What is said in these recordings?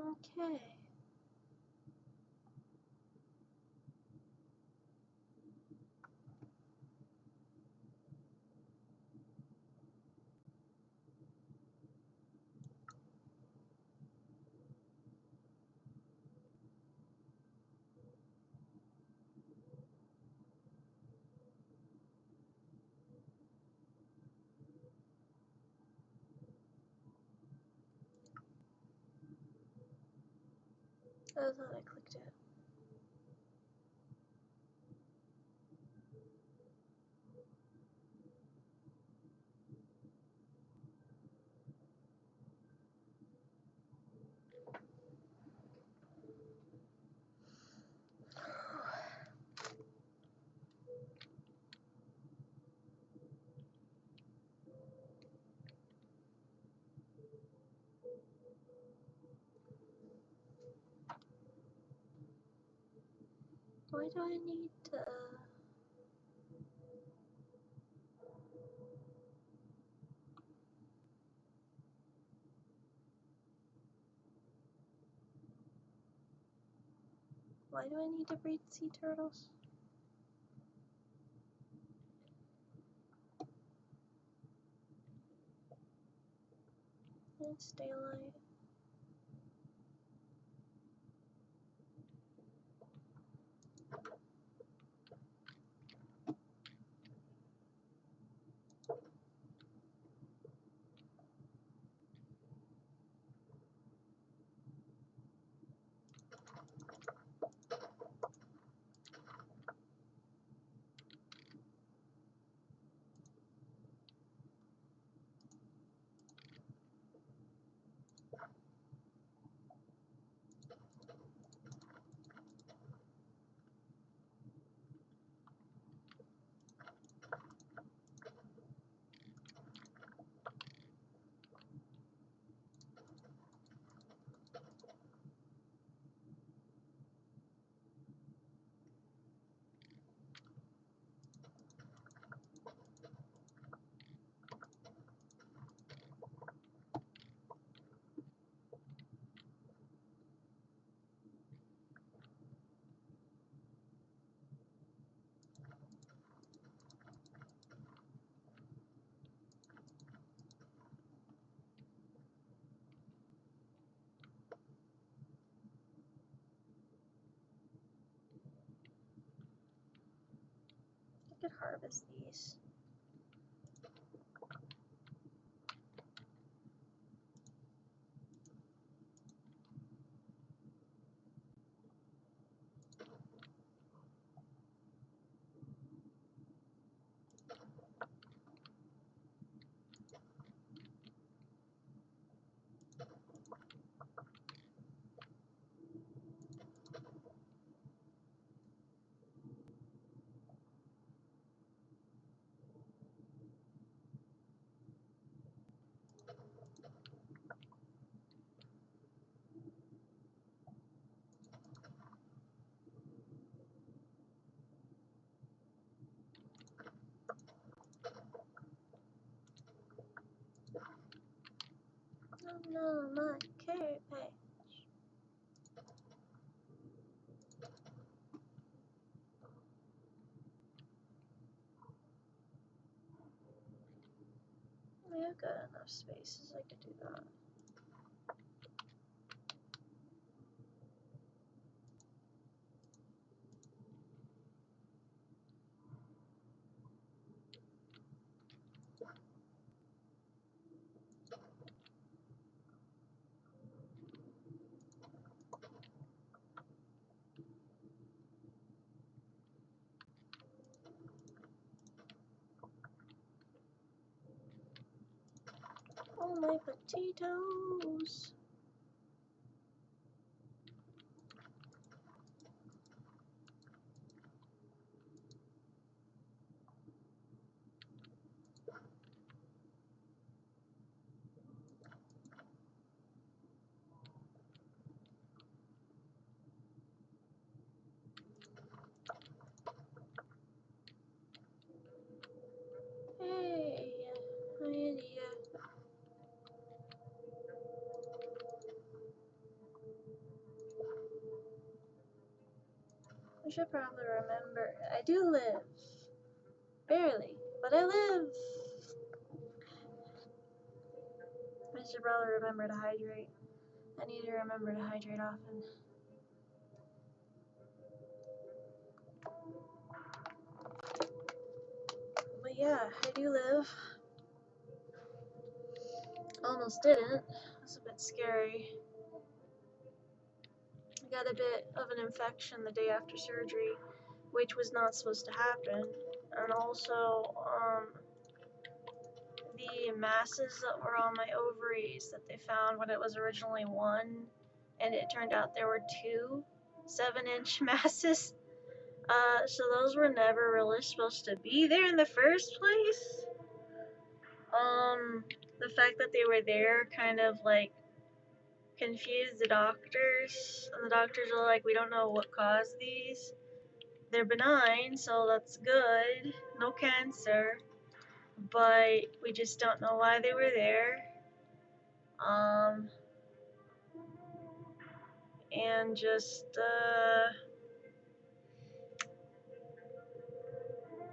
Okay. I thought I clicked it. Why do I need to... Why do I need to breed sea turtles? And stay alive. I could harvest these. Oh no, my carrot patch. I've got enough spaces, I could do that. Oh, my potatoes! Hey, idea. should probably remember. I do live. Barely, but I live. I should probably remember to hydrate. I need to remember to hydrate often. But yeah, I do live. Almost didn't. It's a bit scary. I got a bit of an infection the day after surgery, which was not supposed to happen. And also, the masses that were on my ovaries that they found when it was originally one, and it turned out there were two 7-inch masses. So those were never really supposed to be there in the first place. The fact that they were there kind of like confused the doctors, and the doctors were like, we don't know what caused these. They're benign, so that's good. No cancer. But we just don't know why they were there. And just,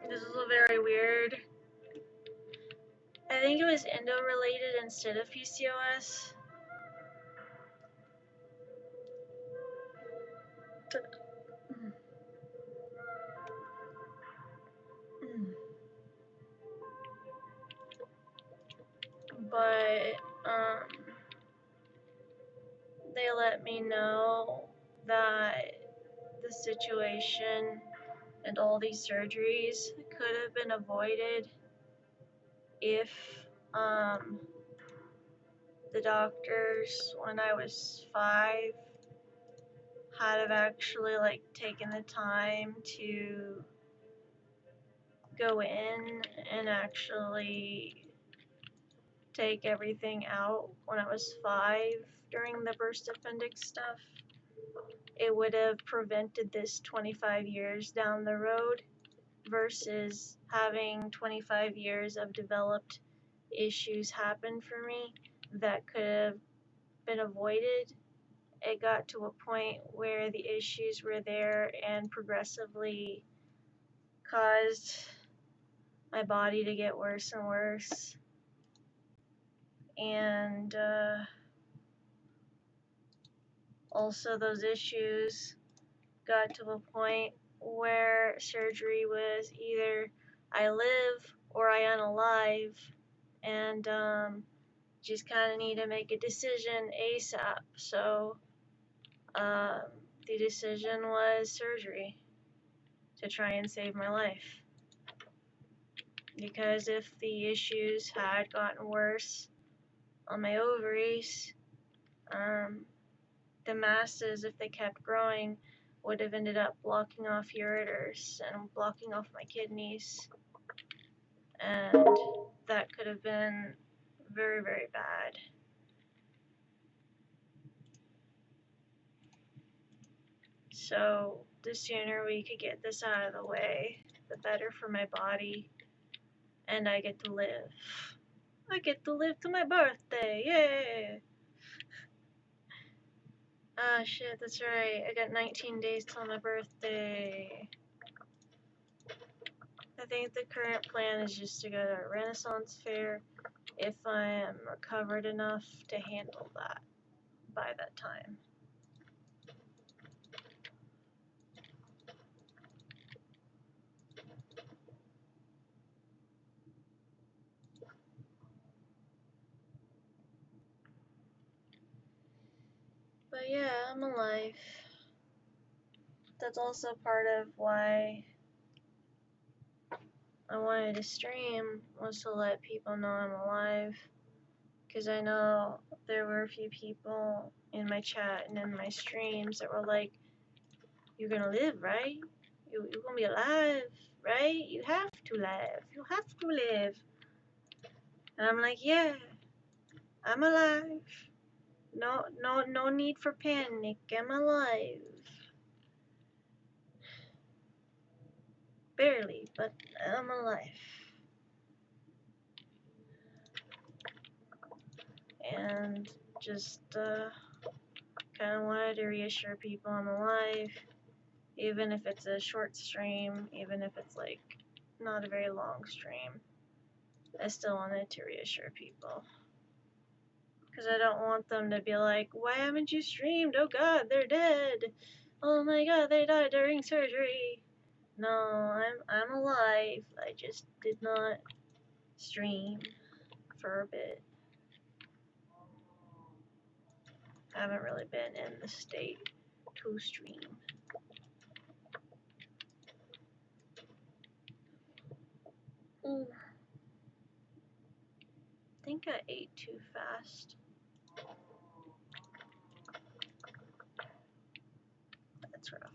this is very weird. I think it was endo-related instead of PCOS. But, they let me know that the situation and all these surgeries could have been avoided if the doctors, when I was 5, had have actually like taken the time to go in and actually take everything out when I was 5 during the burst appendix stuff. It would have prevented this 25 years down the road versus having 25 years of developed issues happen for me that could have been avoided. It got to a point where the issues were there and progressively caused my body to get worse and worse. And also those issues got to a point where surgery was either I live or I unalive, and just kind of need to make a decision ASAP. So the decision was surgery to try and save my life. Because if the issues had gotten worse on my ovaries, the masses, if they kept growing, would have ended up blocking off ureters and blocking off my kidneys. And that could have been very, very bad. So the sooner we could get this out of the way, the better for my body. And I get to live. I get to live to my birthday. Yay! Ah, shit, that's right. I got 19 days till my birthday. I think the current plan is just to go to a Renaissance fair if I am recovered enough to handle that by that time. But yeah, I'm alive. That's also part of why I wanted to stream, was to let people know I'm alive. Because I know there were a few people in my chat and in my streams that were like, you're gonna live, right? You're gonna be alive, right? You have to live. You have to live. And I'm like, yeah, I'm alive. No need for panic. I'm alive. Barely, but I'm alive. And just kind of wanted to reassure people I'm alive. Even if it's a short stream, even if it's like not a very long stream, I still wanted to reassure people. Because I don't want them to be like, why haven't you streamed? Oh god, they're dead. Oh my god, they died during surgery. No, I'm alive. I just did not stream for a bit. Haven't really been in the state to stream. Ooh. I think I ate too fast. That's rough.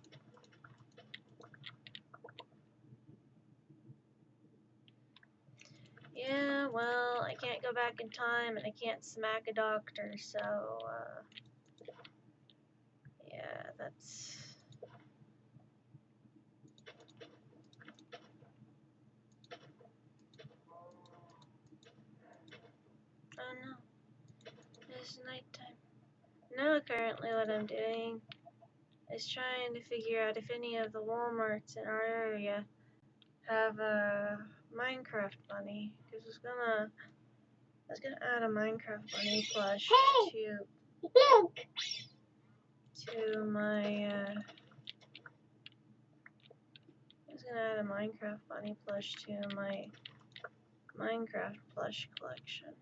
Yeah, well, I can't go back in time and I can't smack a doctor, so, yeah, that's... Oh no, it's nighttime. Now currently what I'm doing is trying to figure out if any of the Walmarts in our area have a Minecraft bunny, because I was gonna add a Minecraft bunny plush to my, I was gonna add a Minecraft bunny plush to my Minecraft plush collection.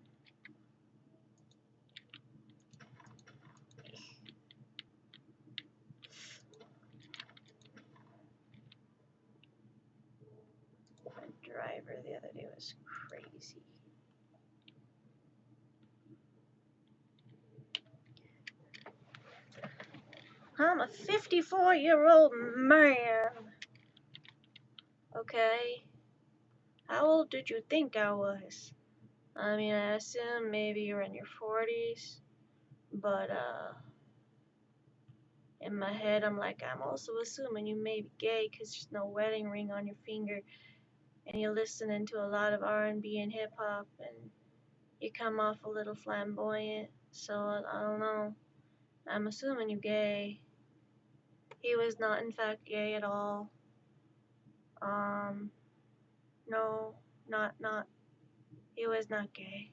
My driver the other day was crazy. I'm a 54-year-old man. Okay. How old did you think I was? I mean, I assume maybe you're in your 40s, but, in my head, I'm like, I'm also assuming you may be gay because there's no wedding ring on your finger, and you're listening to a lot of R&B and hip-hop, and you come off a little flamboyant, so I don't know. I'm assuming you're gay. He was not, in fact, gay at all. No, he was not gay.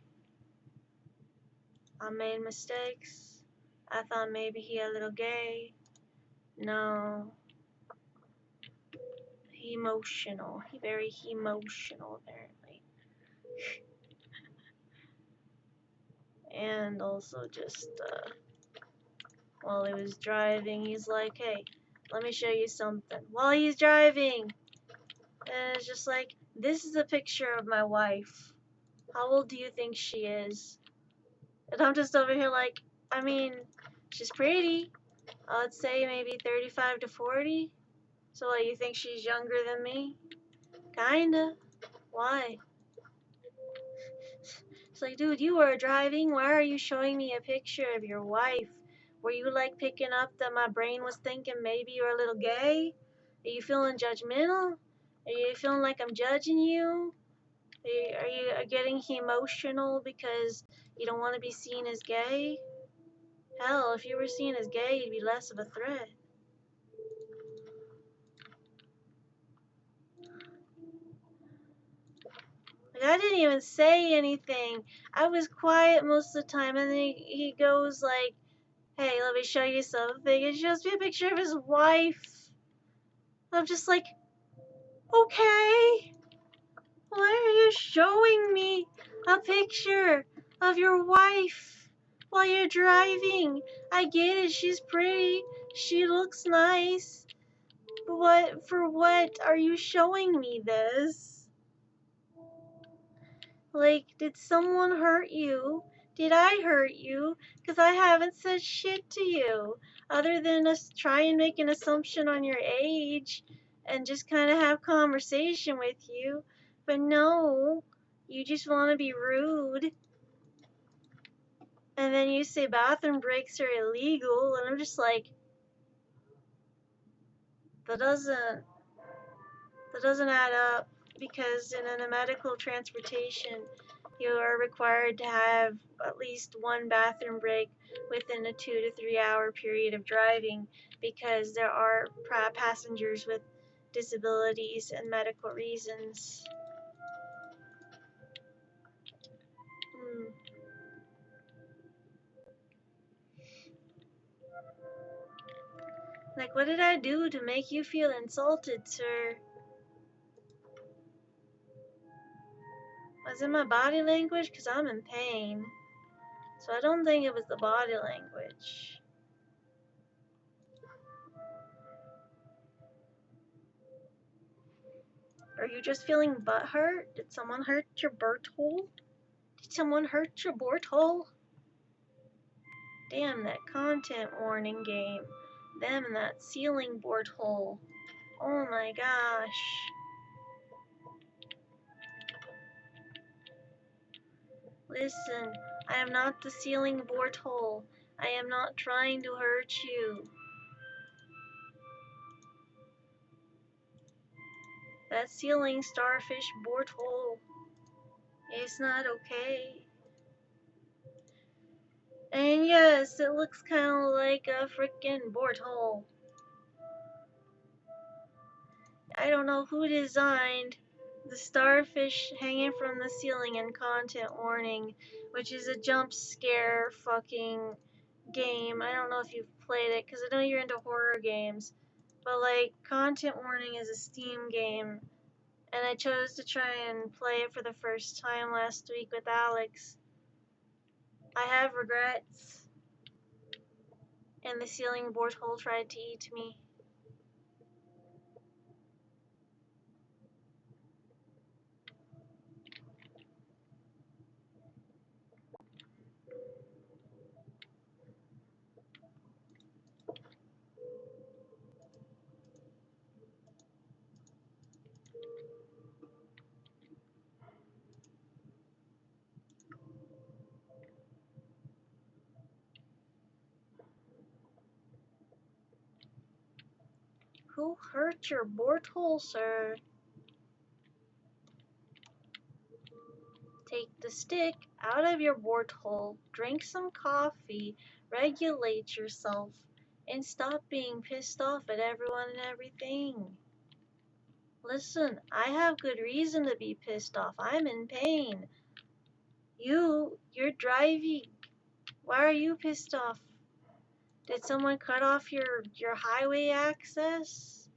I made mistakes. I thought maybe he a little gay. No. He emotional. He very emotional, apparently. And also just, while he was driving, he's like, hey, let me show you something. While he's driving. And it's just like, this is a picture of my wife. How old do you think she is? And I'm just over here like, I mean, she's pretty. I would say maybe 35 to 40. So what, you think she's younger than me? Kinda. Why? It's like, dude, you were driving. Why are you showing me a picture of your wife? Were you like picking up that my brain was thinking maybe you're a little gay? Are you feeling judgmental? Are you feeling like I'm judging you? Are you getting emotional because you don't want to be seen as gay? Hell, if you were seen as gay, you'd be less of a threat. Like, I didn't even say anything. I was quiet most of the time, and then he goes like, hey, let me show you something. And shows me a picture of his wife. I'm just like, okay, why are you showing me a picture of your wife while you're driving? I get it, she's pretty, she looks nice, but for what are you showing me this? Like, did someone hurt you? Did I hurt you? Because I haven't said shit to you other than us try and make an assumption on your age and just kind of have conversation with you. But no, you just want to be rude. And then you say bathroom breaks are illegal, and I'm just like, that doesn't add up, because in a medical transportation, You are required to have at least one bathroom break within a 2 to 3 hour period of driving because there are passengers with disabilities and medical reasons. Hmm. Like, what did I do to make you feel insulted, sir? Was it my body language? Because I'm in pain. So I don't think it was the body language. Are you just feeling butthurt? Did someone hurt your butthole? Did someone hurt your butthole? Damn, that content warning game. Them and that ceiling board hole. Oh my gosh. Listen, I am not the ceiling board hole. I am not trying to hurt you. That ceiling starfish board hole is not okay. And yes, it looks kind of like a freaking board hole. I don't know who designed the starfish hanging from the ceiling and content warning, which is a jump scare fucking game. I don't know if you've played it because I know you're into horror games, but like content warning is a Steam game, and I chose to try and play it for the first time last week with Alex. I have regrets, and the ceiling board hole tried to eat me. Who hurt your board hole, sir? Take the stick out of your board hole, drink some coffee, regulate yourself, and stop being pissed off at everyone and everything. Listen, I have good reason to be pissed off. I'm in pain. You're driving. Why are you pissed off? Did someone cut off your highway access?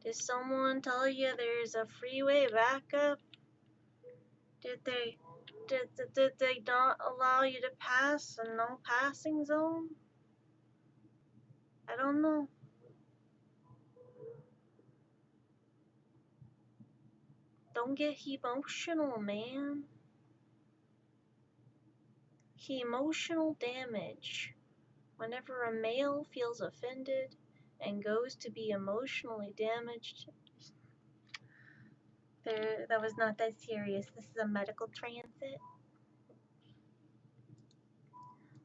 Did someone tell you there's a freeway backup? Did they not allow you to pass a no passing zone? I don't know. Don't get emotional, man. Emotional damage. Whenever a male feels offended and goes to be emotionally damaged, that was not that serious. This is a medical transit.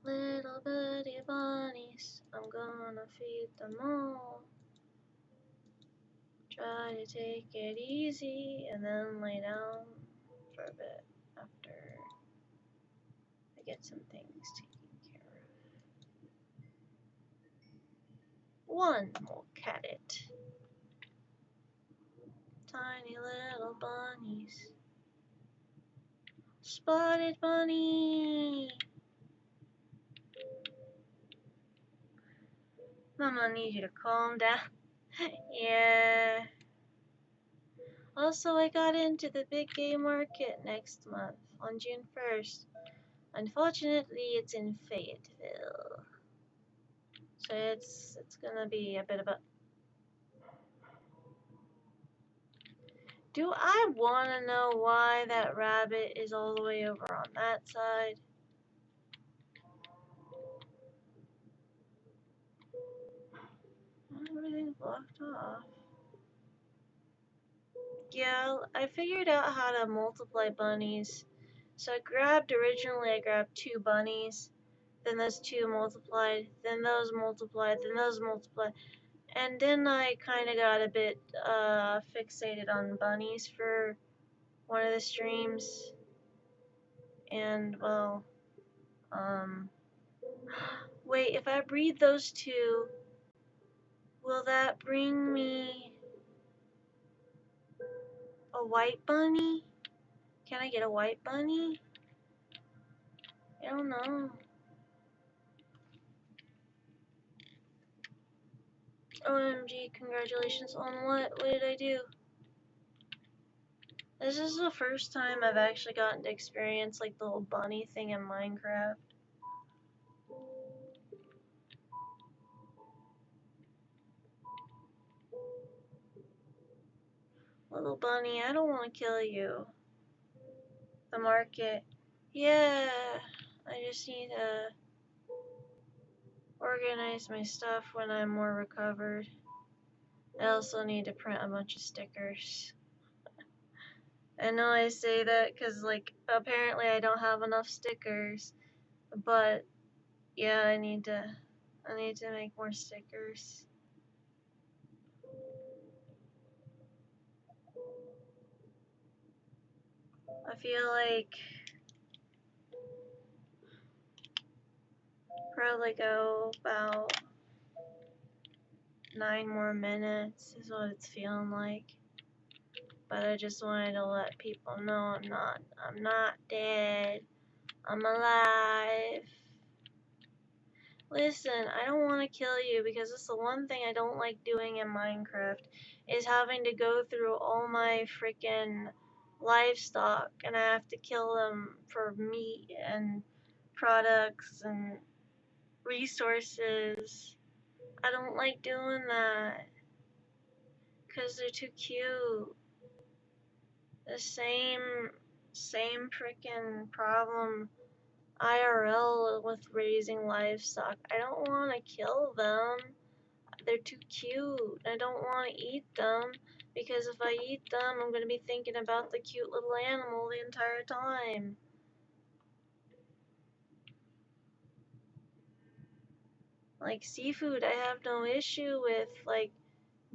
Little bitty bunnies, I'm gonna feed them all. Try to take it easy and then lay down for a bit after I get some things taken care of. One more cat it. Tiny little bunnies. Spotted bunny! Mama needs you to calm down. Yeah. Also, I got into the big game market next month on June 1st. Unfortunately, it's in Fayetteville. So it's gonna be a bit of a... Do I wanna know why that rabbit is all the way over on that side? Everything's blocked off. Yeah, I figured out how to multiply bunnies. So originally I grabbed 2 bunnies, then those 2 multiplied, then those multiplied, then those multiplied. And then I kind of got a bit fixated on bunnies for one of the streams, and well, wait, if I breed those two, will that bring me a white bunny? Can I get a white bunny? I don't know. OMG, congratulations on what? What did I do? This is the first time I've actually gotten to experience like the little bunny thing in Minecraft. Little bunny, I don't want to kill you. The market. Yeah, I just need to organize my stuff when I'm more recovered. I also need to print a bunch of stickers. I know I say that because, like, apparently I don't have enough stickers, but yeah, I need to make more stickers. I feel like probably go about 9 more minutes is what it's feeling like. But I just wanted to let people know I'm not dead. I'm alive. Listen, I don't want to kill you because it's the one thing I don't like doing in Minecraft is having to go through all my freaking livestock and I have to kill them for meat and products and resources. I don't like doing that because they're too cute. The same freaking problem IRL with raising livestock. I don't want to kill them. They're too cute. I don't want to eat them because if I eat them, I'm going to be thinking about the cute little animal the entire time. Like seafood, I have no issue with like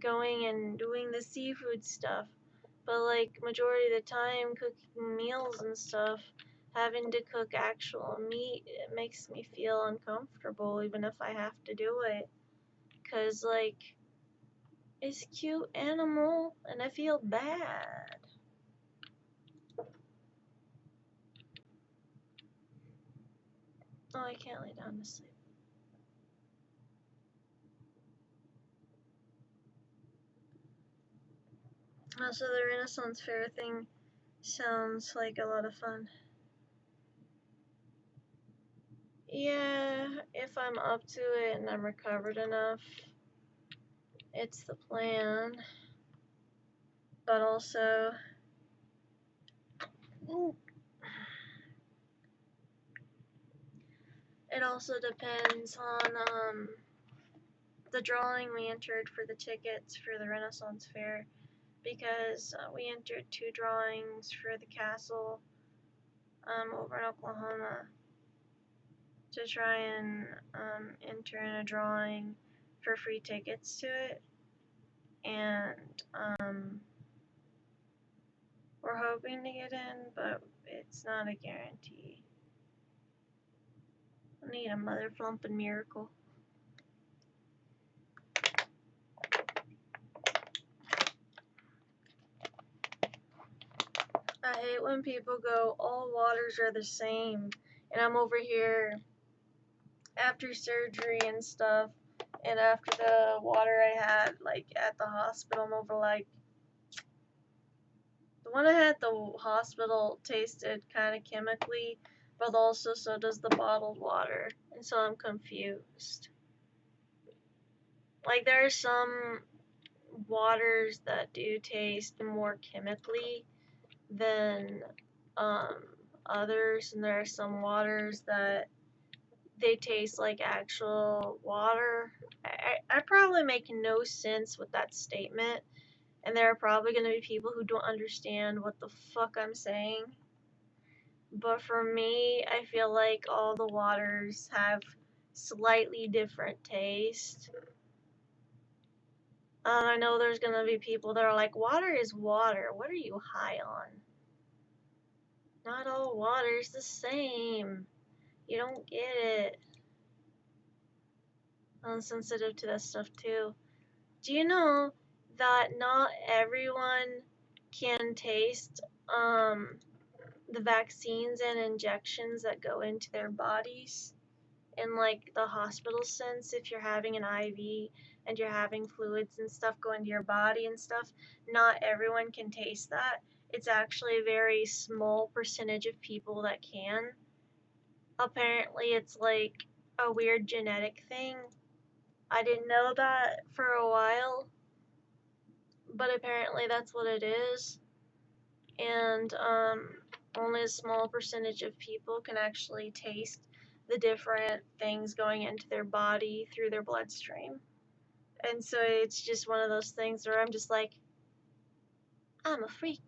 going and doing the seafood stuff. But like majority of the time cooking meals and stuff, having to cook actual meat, it makes me feel uncomfortable even if I have to do it. 'Cause like it's a cute animal and I feel bad. Oh, I can't lay down to sleep. Also, the Renaissance Fair thing sounds like a lot of fun. Yeah, if I'm up to it and I'm recovered enough, it's the plan. But also, it also depends on the drawing we entered for the tickets for the Renaissance Fair, because we entered 2 drawings for the castle over in Oklahoma to try and enter in a drawing for free tickets to it, and we're hoping to get in, but it's not a guarantee. I need a mother flumpin' miracle. I hate when people go, all waters are the same, and I'm over here after surgery and stuff, and after the water I had, like, at the hospital, I'm over like, the one I had at the hospital tasted kind of chemically, but also so does the bottled water, and so I'm confused. Like, there are some waters that do taste more chemically than others, and there are some waters that they taste like actual water. I probably make no sense with that statement, and there are probably going to be people who don't understand what the fuck I'm saying. But for me, I feel like all the waters have slightly different taste. I know there's going to be people that are like, water is water. What are you high on? Not all water's the same. You don't get it. I'm sensitive to that stuff too. Do you know that not everyone can taste the vaccines and injections that go into their bodies? In like the hospital sense, if you're having an IV and you're having fluids and stuff go into your body and stuff, not everyone can taste that. It's actually a very small percentage of people that can. Apparently, it's like a weird genetic thing. I didn't know that for a while, but apparently that's what it is. And only a small percentage of people can actually taste the different things going into their body through their bloodstream. And so it's just one of those things where I'm just like, I'm a freak.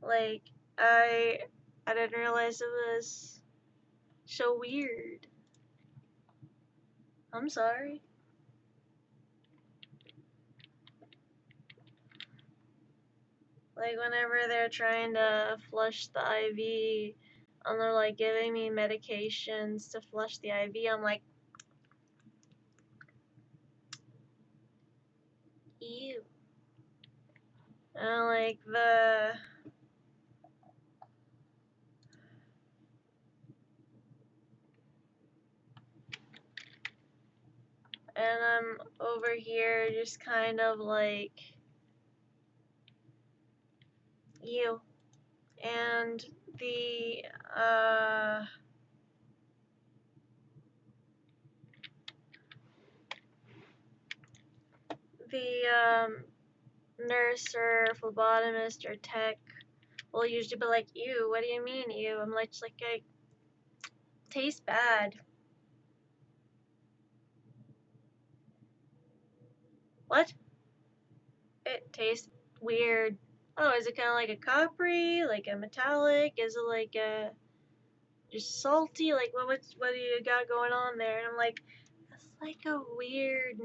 Like, I didn't realize it was so weird. I'm sorry. Like, whenever they're trying to flush the IV and they're like giving me medications to flush the IV, I'm like, ew. And like and I'm over here just kind of like, ew. And the uh the nurse or phlebotomist or tech will usually be like, ew, what do you mean ew? I'm like, I taste bad. What? It tastes weird. Oh, is it kind of like a coppery, like a metallic? Is it like a just salty? Like what do you got going on there? And I'm like, it's like a weird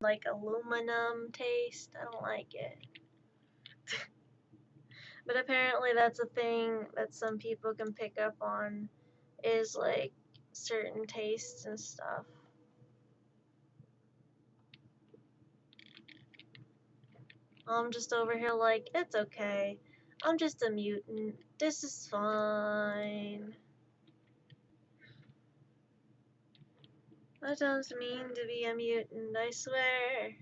like aluminum taste. I don't like it. But apparently that's a thing that some people can pick up on, is like certain tastes and stuff. I'm just over here like, it's okay. I'm just a mutant. This is fine. That doesn't mean to be a mutant, I swear.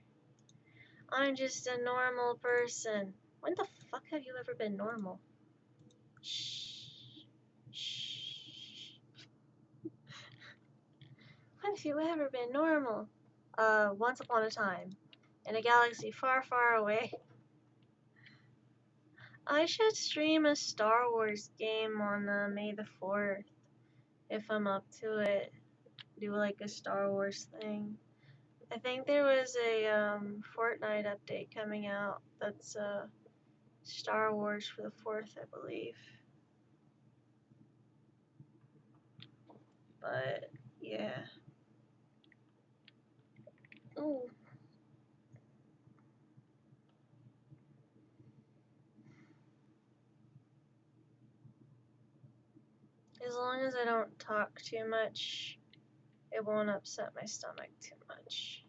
I'm just a normal person. When the fuck have you ever been normal? Shh. Shh. When have you ever been normal? Once upon a time. In a galaxy far, far away. I should stream a Star Wars game on May the 4th. If I'm up to it. Do like a Star Wars thing. I think there was a Fortnite update coming out that's Star Wars for the 4th, I believe. But yeah. Ooh. As long as I don't talk too much, it won't upset my stomach too much.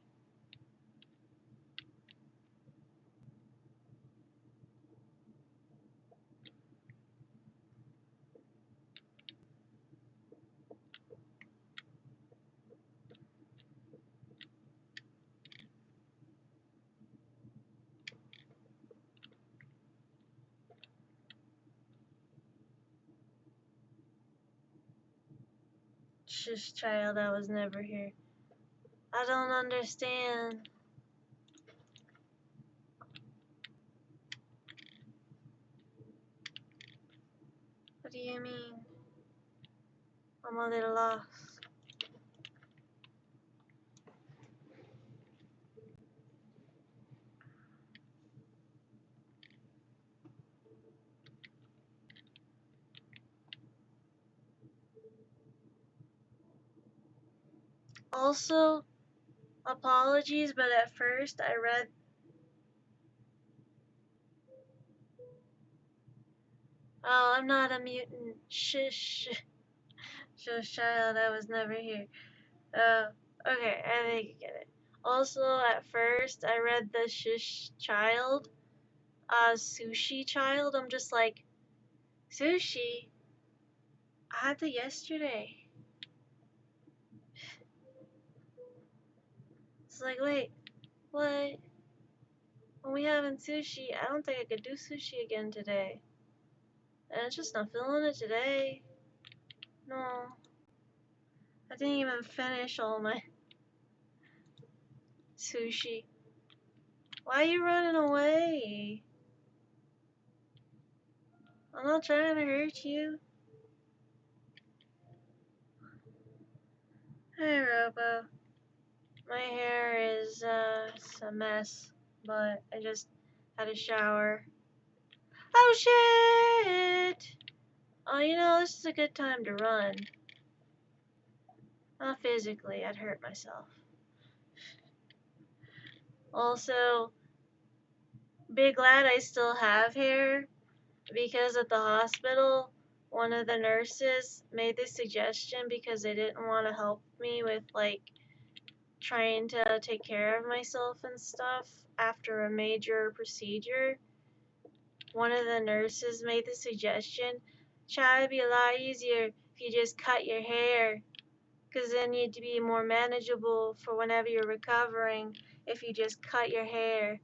Shush, child, I was never here. I don't understand. What do you mean? I'm a little lost. Also, apologies, but at first I read Oh, I'm not a mutant. Shush. Shush, child, I was never here. Okay, I think I get it. Also, at first, I read the Shush Child, Sushi Child. I'm just like, Sushi? I had that yesterday. It's like, wait, what? When we having sushi, I don't think I could do sushi again today. And it's just not feeling it today. No. I didn't even finish all my sushi. Why are you running away? I'm not trying to hurt you. Hey, Robo. My hair is it's a mess, but I just had a shower. Oh shit! Oh, you know, this is a good time to run. Not physically, I'd hurt myself. Also, be glad I still have hair because at the hospital, one of the nurses made this suggestion because they didn't want to help me with like trying to take care of myself and stuff after a major procedure. One of the nurses made the suggestion, child, it'd be a lot easier if you just cut your hair, because then you'd be more manageable for whenever you're recovering if you just cut your hair.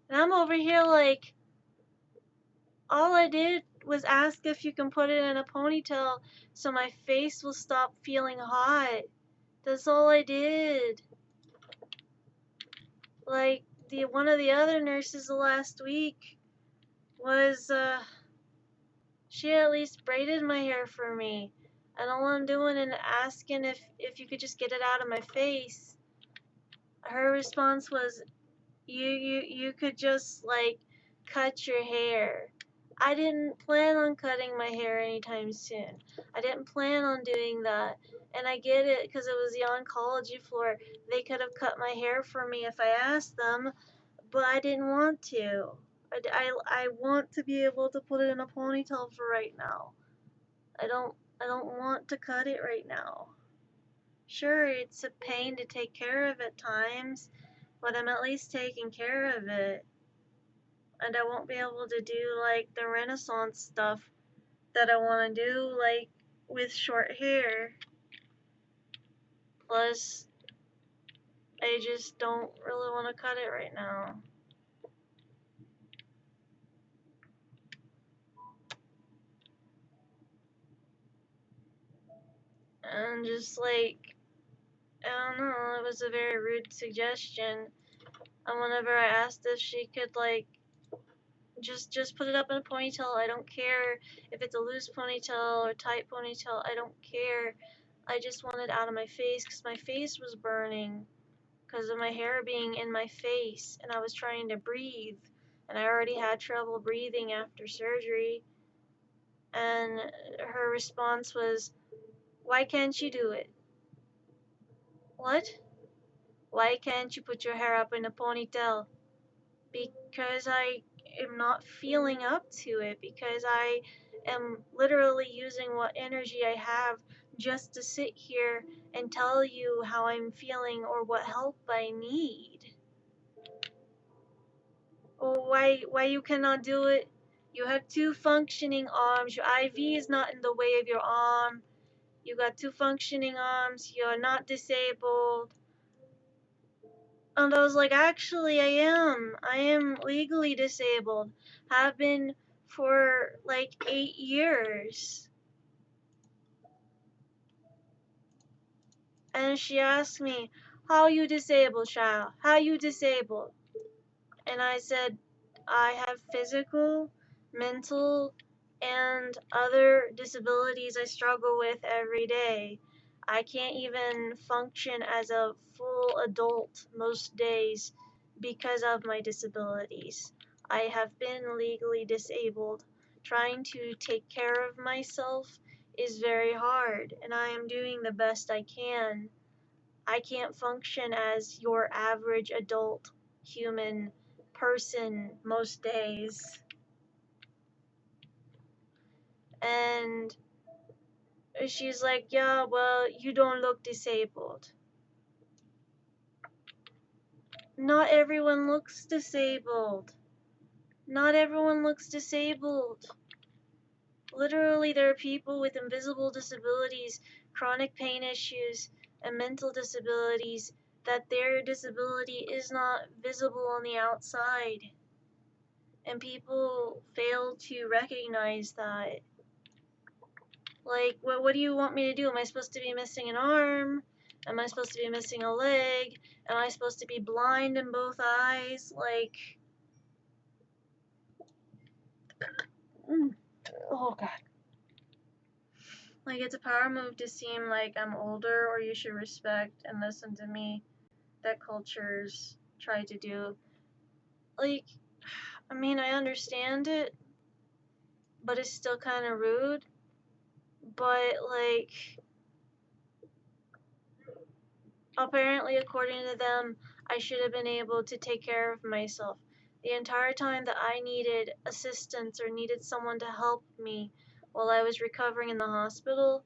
And I'm over here like, all I did was ask if you can put it in a ponytail so my face will stop feeling hot. That's all I did. Like, one of the other nurses last week was, she at least braided my hair for me. And all I'm doing and asking if you could just get it out of my face. Her response was, you could just like cut your hair. I didn't plan on cutting my hair anytime soon. I didn't plan on doing that. And I get it because it was the oncology floor. They could have cut my hair for me if I asked them, but I didn't want to. I want to be able to put it in a ponytail for right now. I don't want to cut it right now. Sure, it's a pain to take care of at times, but I'm at least taking care of it. And I won't be able to do like the Renaissance stuff that I want to do, like with short hair. Plus, I just don't really want to cut it right now. And just like, I don't know, it was a very rude suggestion. And whenever I asked if she could like just put it up in a ponytail, I don't care if it's a loose ponytail or tight ponytail, I don't care. I just want it out of my face because my face was burning because of my hair being in my face and I was trying to breathe and I already had trouble breathing after surgery. And her response was, why can't you do it? What? Why can't you put your hair up in a ponytail? Because I am not feeling up to it, because I am literally using what energy I have just to sit here and tell you how I'm feeling or what help I need. Or why you cannot do it? You have two functioning arms. Your IV is not in the way of your arm. You got two functioning arms. You're not disabled. And I was like, actually, I am. I am legally disabled. Have been for like 8 years. And she asked me, how you disabled, child? How you disabled? And I said, I have physical, mental, and other disabilities I struggle with every day. I can't even function as a full adult most days because of my disabilities. I have been legally disabled. Trying to take care of myself is very hard, and I am doing the best I can. I can't function as your average adult human person most days. And she's like, yeah, well, you don't look disabled. Not everyone looks disabled. Not everyone looks disabled. Literally, there are people with invisible disabilities, chronic pain issues, and mental disabilities that their disability is not visible on the outside. And people fail to recognize that. Like, what do you want me to do? Am I supposed to be missing an arm? Am I supposed to be missing a leg? Am I supposed to be blind in both eyes? Like, oh god. Like, it's a power move to seem like I'm older or you should respect and listen to me that cultures try to do. Like, I mean, I understand it, but it's still kind of rude. But, like, apparently, according to them, I should have been able to take care of myself. The entire time that I needed assistance or needed someone to help me while I was recovering in the hospital,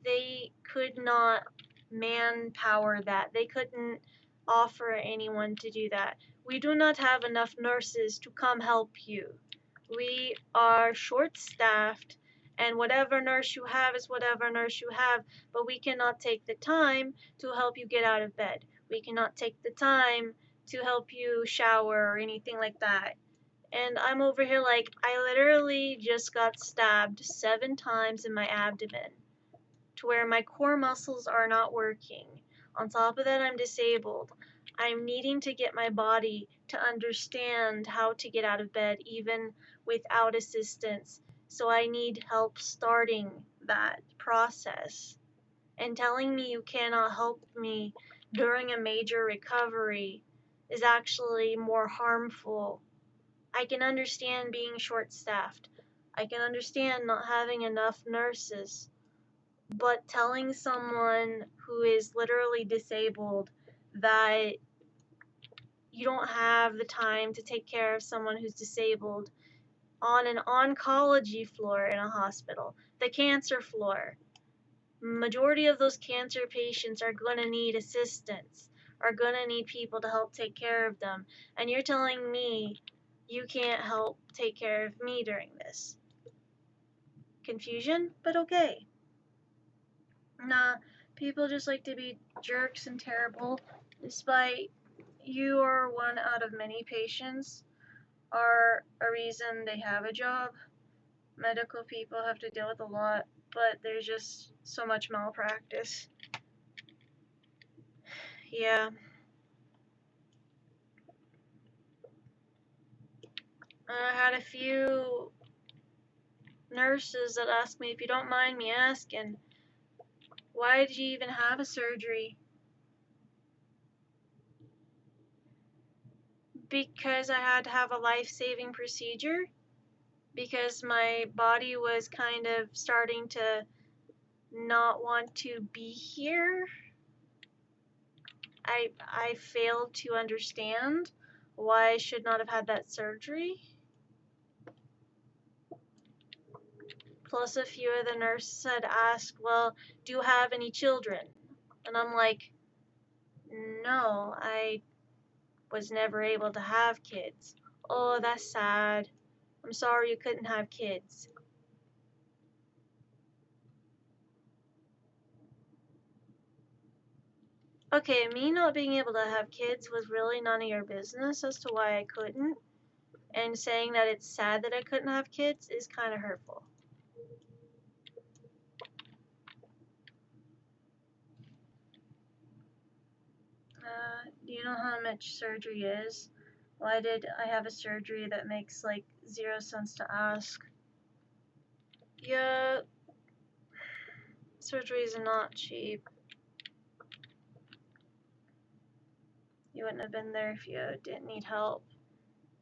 they could not manpower that. They couldn't offer anyone to do that. We do not have enough nurses to come help you. We are short staffed, and whatever nurse you have is whatever nurse you have, but we cannot take the time to help you get out of bed. We cannot take the time to help you shower or anything like that. And I'm over here like, I literally just got stabbed 7 times in my abdomen to where my core muscles are not working. On top of that, I'm disabled. I'm needing to get my body to understand how to get out of bed even without assistance. So I need help starting that process. And telling me you cannot help me during a major recovery is actually more harmful. I can understand being short staffed. I can understand not having enough nurses. But telling someone who is literally disabled that you don't have the time to take care of someone who's disabled on an oncology floor in a hospital, the cancer floor, majority of those cancer patients are going to need assistance, are going to need people to help take care of them. And you're telling me you can't help take care of me during this. Confusion, but okay. Nah, people just like to be jerks and terrible, despite you are one out of many patients are a reason they have a job. Medical people have to deal with a lot, but there's just so much malpractice. Yeah. I had a few nurses that asked me, if you don't mind me asking, why did you even have a surgery? Because I had to have a life-saving procedure, because my body was kind of starting to not want to be here. I failed to understand why I should not have had that surgery. Plus, a few of the nurses had asked, well, do you have any children? And I'm like, no, I was never able to have kids. Oh, that's sad. I'm sorry you couldn't have kids. Okay, me not being able to have kids was really none of your business as to why I couldn't. And saying that it's sad that I couldn't have kids is kind of hurtful. Do you know how much surgery is? Why did I have a surgery that makes like 0 cents to ask? Yeah, surgeries are not cheap. You wouldn't have been there if you didn't need help.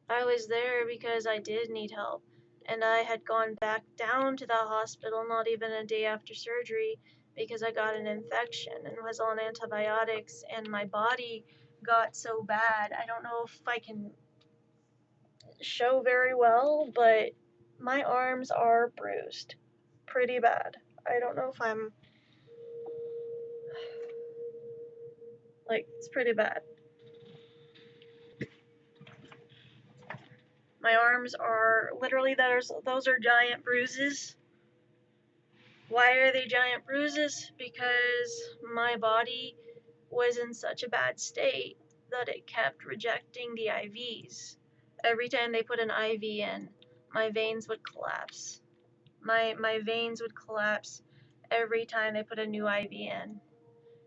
I was there because I did need help, and I had gone back down to that hospital not even a day after surgery because I got an infection and was on antibiotics, and my body got so bad. I don't know if I can show very well, but my arms are bruised. pretty bad. I don't know if I'm, like, it's pretty bad. My arms are, literally, those are giant bruises. Why are they giant bruises? Because my body was in such a bad state that it kept rejecting the IVs. Every time they put an IV in, my veins would collapse. My veins would collapse every time they put a new IV in.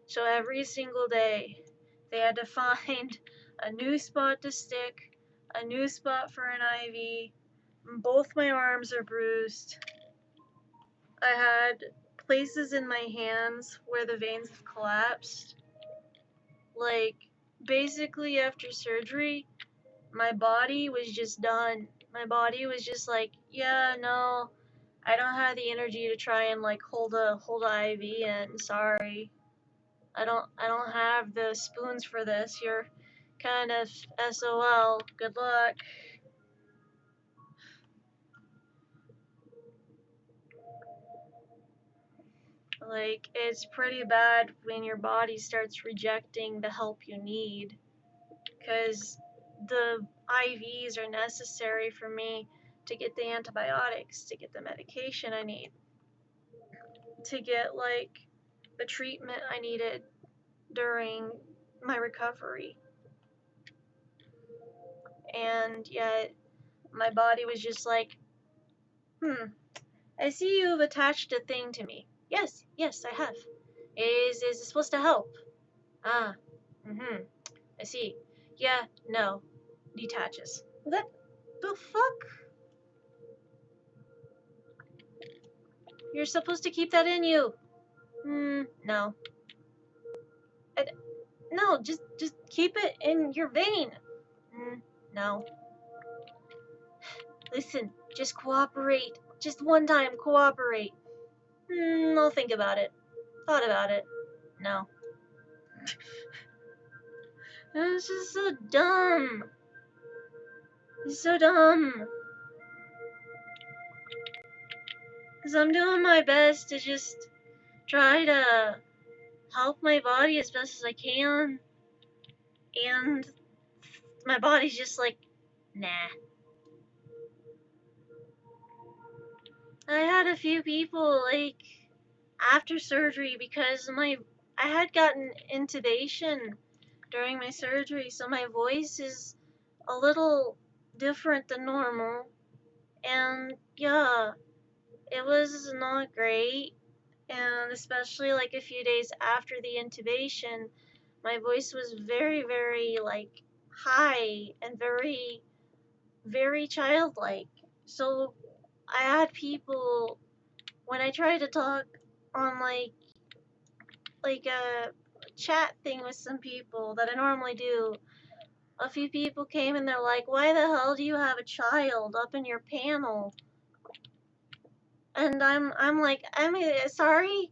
So every single day, they had to find a new spot to stick, a new spot for an IV. Both my arms are bruised. I had places in my hands where the veins have collapsed. Like, basically after surgery, my body was just done. My body was just like, yeah, no, I don't have the energy to try and like hold a IV in. Sorry. I don't have the spoons for this. You're kind of SOL. Good luck. Like, it's pretty bad when your body starts rejecting the help you need, because the IVs are necessary for me to get the antibiotics, to get the medication I need, to get like the treatment I needed during my recovery. And yet my body was just like, I see you've attached a thing to me. Yes, I have. Is it supposed to help? Ah, I see. Yeah, no. Detaches. What the fuck? You're supposed to keep that in you. No. No, just keep it in your vein. No. Listen, just cooperate. Just one time, cooperate. I'll think about it. Thought about it. No. It's just so dumb. It's so dumb. Because I'm doing my best to just try to help my body as best as I can. And my body's just like, nah. I had a few people, like, after surgery, because I had gotten intubation during my surgery, so my voice is a little different than normal. And yeah, it was not great. And especially like a few days after the intubation, my voice was very, very like high and very, very childlike. So I had people, when I tried to talk on like a chat thing with some people that I normally do, a few people came and they're like, why the hell do you have a child up in your panel? And I'm like, sorry,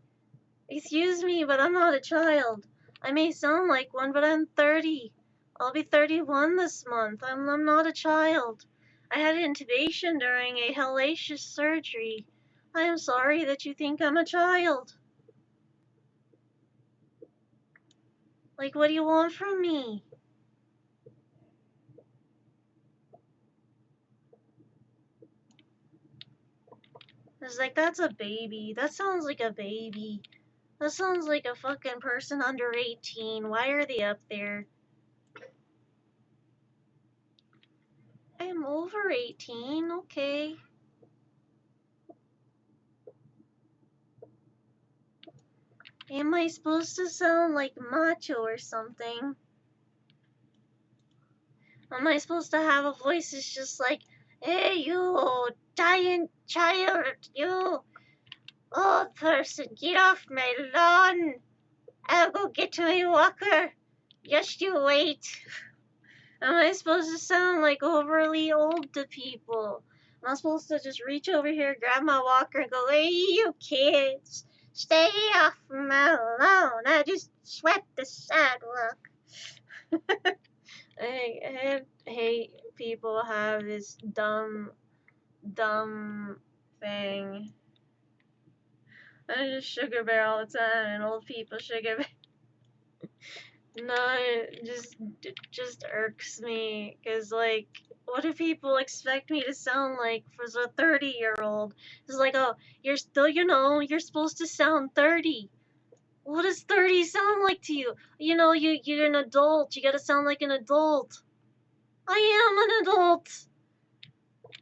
excuse me, but I'm not a child. I may sound like one, but I'm 30. I'll be 31 this month. I'm not a child. I had intubation during a hellacious surgery. I am sorry that you think I'm a child. Like, what do you want from me? It's like, that's a baby. That sounds like a baby. That sounds like a fucking person under 18. Why are they up there? I am over 18, okay. Am I supposed to sound like macho or something? Am I supposed to have a voice that's just like, hey, you giant child, you old person, get off my lawn. I'll go get to my walker. Just you wait. Am I supposed to sound like overly old to people? Am I supposed to just reach over here, grab my walker, and go, hey, you kids, stay off my lawn. I just swept the sidewalk. I hate people have this dumb thing. I just sugar bear all the time, and old people sugar bear. No, it just irks me, cause like, what do people expect me to sound like for a 30-year-old? It's like, oh, you're still, you're supposed to sound 30. What does 30 sound like to you? You're an adult. You gotta sound like an adult. I am an adult.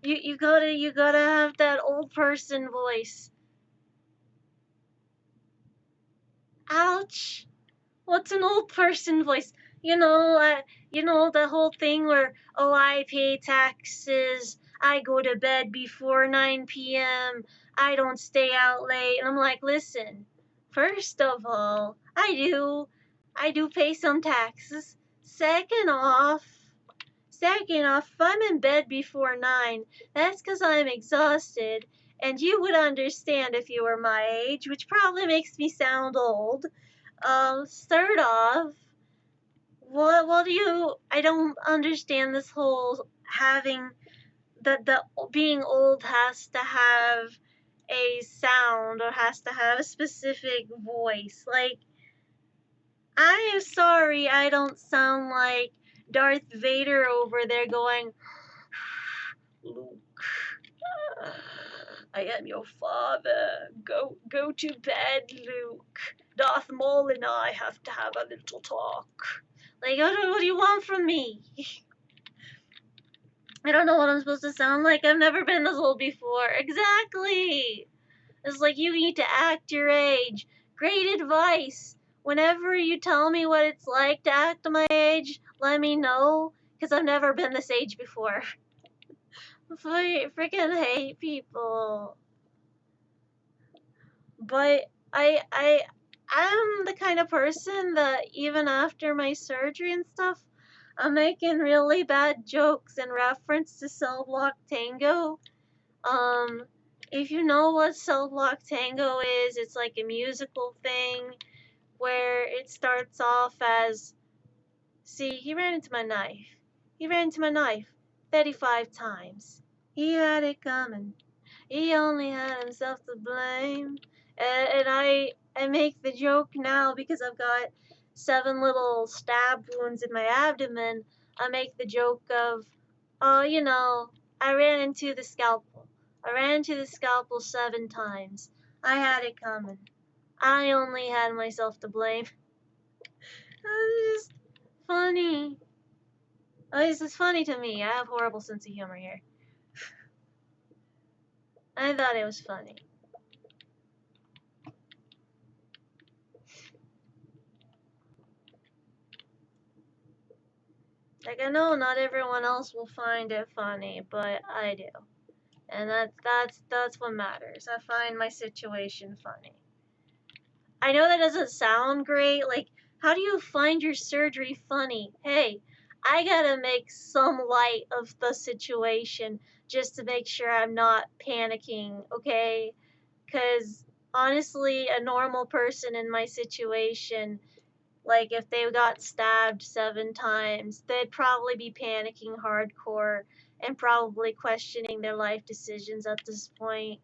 You gotta have that old person voice. Ouch. What's an old person voice? The whole thing where, oh, I pay taxes, I go to bed before 9 p.m., I don't stay out late. And I'm like, listen, first of all, I do pay some taxes. Second off, if I'm in bed before 9, that's because I'm exhausted, and you would understand if you were my age, which probably makes me sound old. Third off, what do you? I don't understand this whole having the being old has to have a sound or has to have a specific voice. Like, I am sorry, I don't sound like Darth Vader over there going, Luke, I am your father. Go to bed, Luke. Darth Maul and I have to have a little talk. Like, what do you want from me? I don't know what I'm supposed to sound like. I've never been this old before. Exactly. It's like, you need to act your age. Great advice. Whenever you tell me what it's like to act my age, let me know, because I've never been this age before. I freaking hate people. But I'm the kind of person that even after my surgery and stuff, I'm making really bad jokes in reference to Cell Block Tango. If you know what Cell Block Tango is, it's like a musical thing where it starts off as, see, he ran into my knife. He ran into my knife 35 times. He had it coming. He only had himself to blame. And I make the joke now because I've got 7 little stab wounds in my abdomen. I make the joke of, oh, I ran into the scalpel. I ran into the scalpel 7 times. I had it coming. I only had myself to blame. It's just funny. This is funny to me. I have horrible sense of humor here. I thought it was funny. Like, I know not everyone else will find it funny, but I do. And that's what matters. I find my situation funny. I know that doesn't sound great. Like, how do you find your surgery funny? Hey, I gotta make some light of the situation just to make sure I'm not panicking, okay? Because honestly, a normal person in my situation, like, if they got stabbed 7 times, they'd probably be panicking hardcore and probably questioning their life decisions at this point.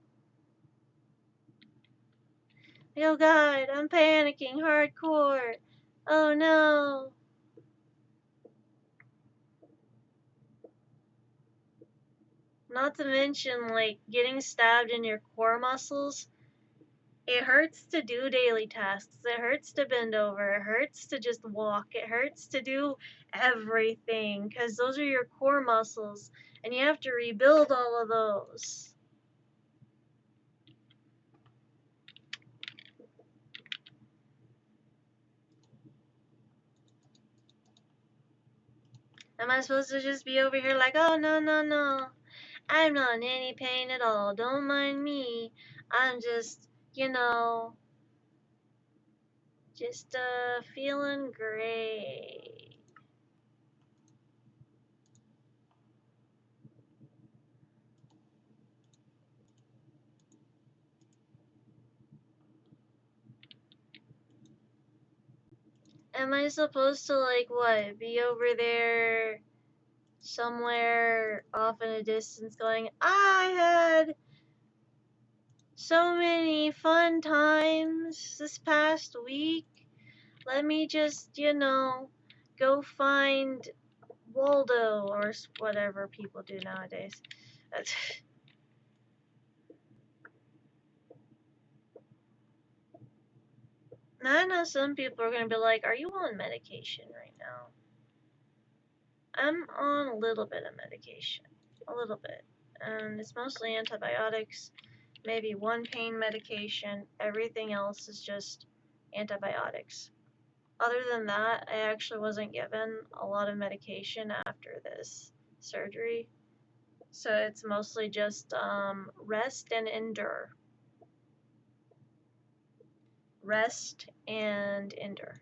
Oh god, I'm panicking hardcore. Oh no. Not to mention, like, getting stabbed in your core muscles. It hurts to do daily tasks. It hurts to bend over. It hurts to just walk. It hurts to do everything because those are your core muscles and you have to rebuild all of those. Am I supposed to just be over here like, oh, no, no, no. I'm not in any pain at all. Don't mind me. I'm just, feeling great. Am I supposed to, like, what, be over there somewhere off in a distance going, I had so many fun times this past week. Let me just, go find Waldo or whatever people do nowadays. That's I know some people are gonna be like, "Are you on medication right now?" I'm on a little bit of medication, a little bit, and it's mostly antibiotics, maybe one pain medication. Everything else is just antibiotics. Other than that, I actually wasn't given a lot of medication after this surgery, so it's mostly just rest and endure. Rest and endure.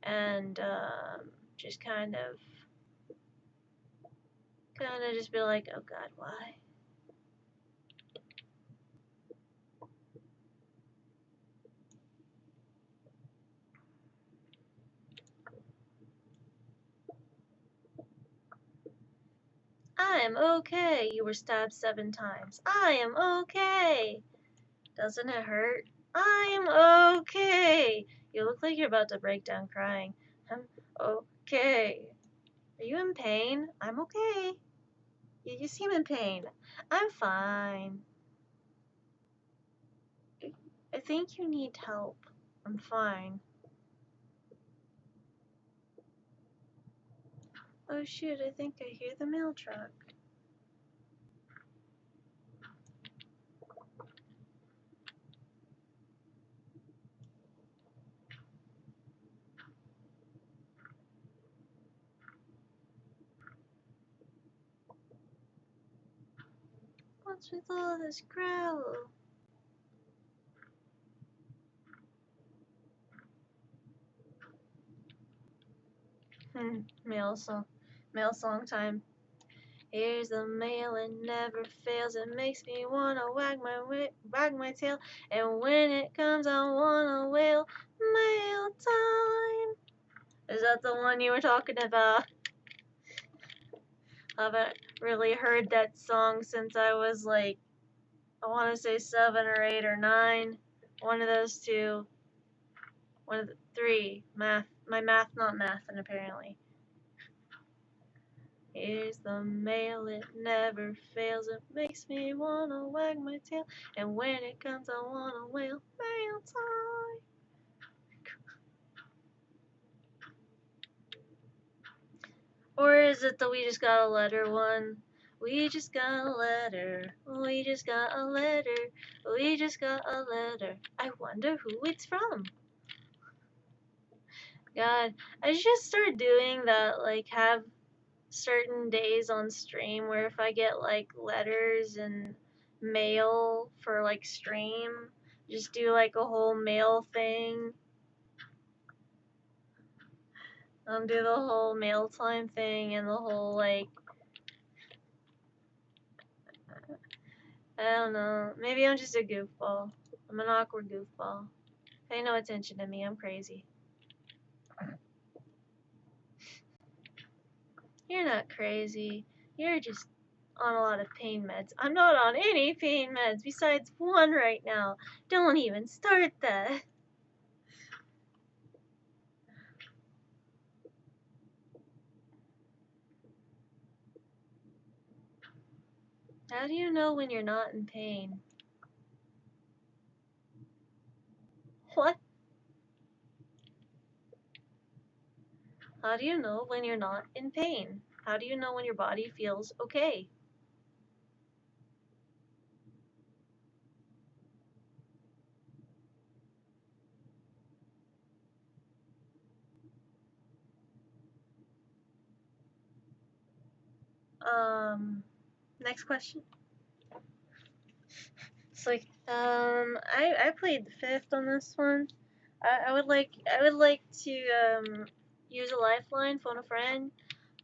And just kind of just be like, oh God, why? I am okay. You were stabbed 7 times. I am okay. Doesn't it hurt? I am okay. You look like you're about to break down crying. I'm okay. Are you in pain? I'm okay. You seem in pain. I'm fine. I think you need help. I'm fine. Oh shoot, I think I hear the mail truck. What's with all this gravel? Mail song time. Here's the mail, it never fails. It makes me wanna wag my tail. And when it comes, I wanna wail. Mail time. Is that the one you were talking about? I haven't really heard that song since I was like, I want to say 7 or 8 or 9. One of those two. One of the 3. Math. My math, not math, and apparently. Here's the mail, it never fails. It makes me wanna wag my tail. And when it comes, I wanna wail. Mail time. Or is it the we just got a letter one? We just got a letter. We just got a letter. We just got a letter. I wonder who it's from. God, I should just start doing that, like have certain days on stream where if I get like letters and mail for like stream, just do like a whole mail thing. Do the whole mail time thing and the whole like, I don't know. Maybe I'm just a goofball. I'm an awkward goofball. Pay no attention to me. I'm crazy. You're not crazy. You're just on a lot of pain meds. I'm not on any pain meds besides one right now. Don't even start that. How do you know when you're not in pain? What? How do you know when you're not in pain? How do you know when your body feels okay? Next question. It's like, I played the 5th on this one. I would like to use a lifeline, phone a friend,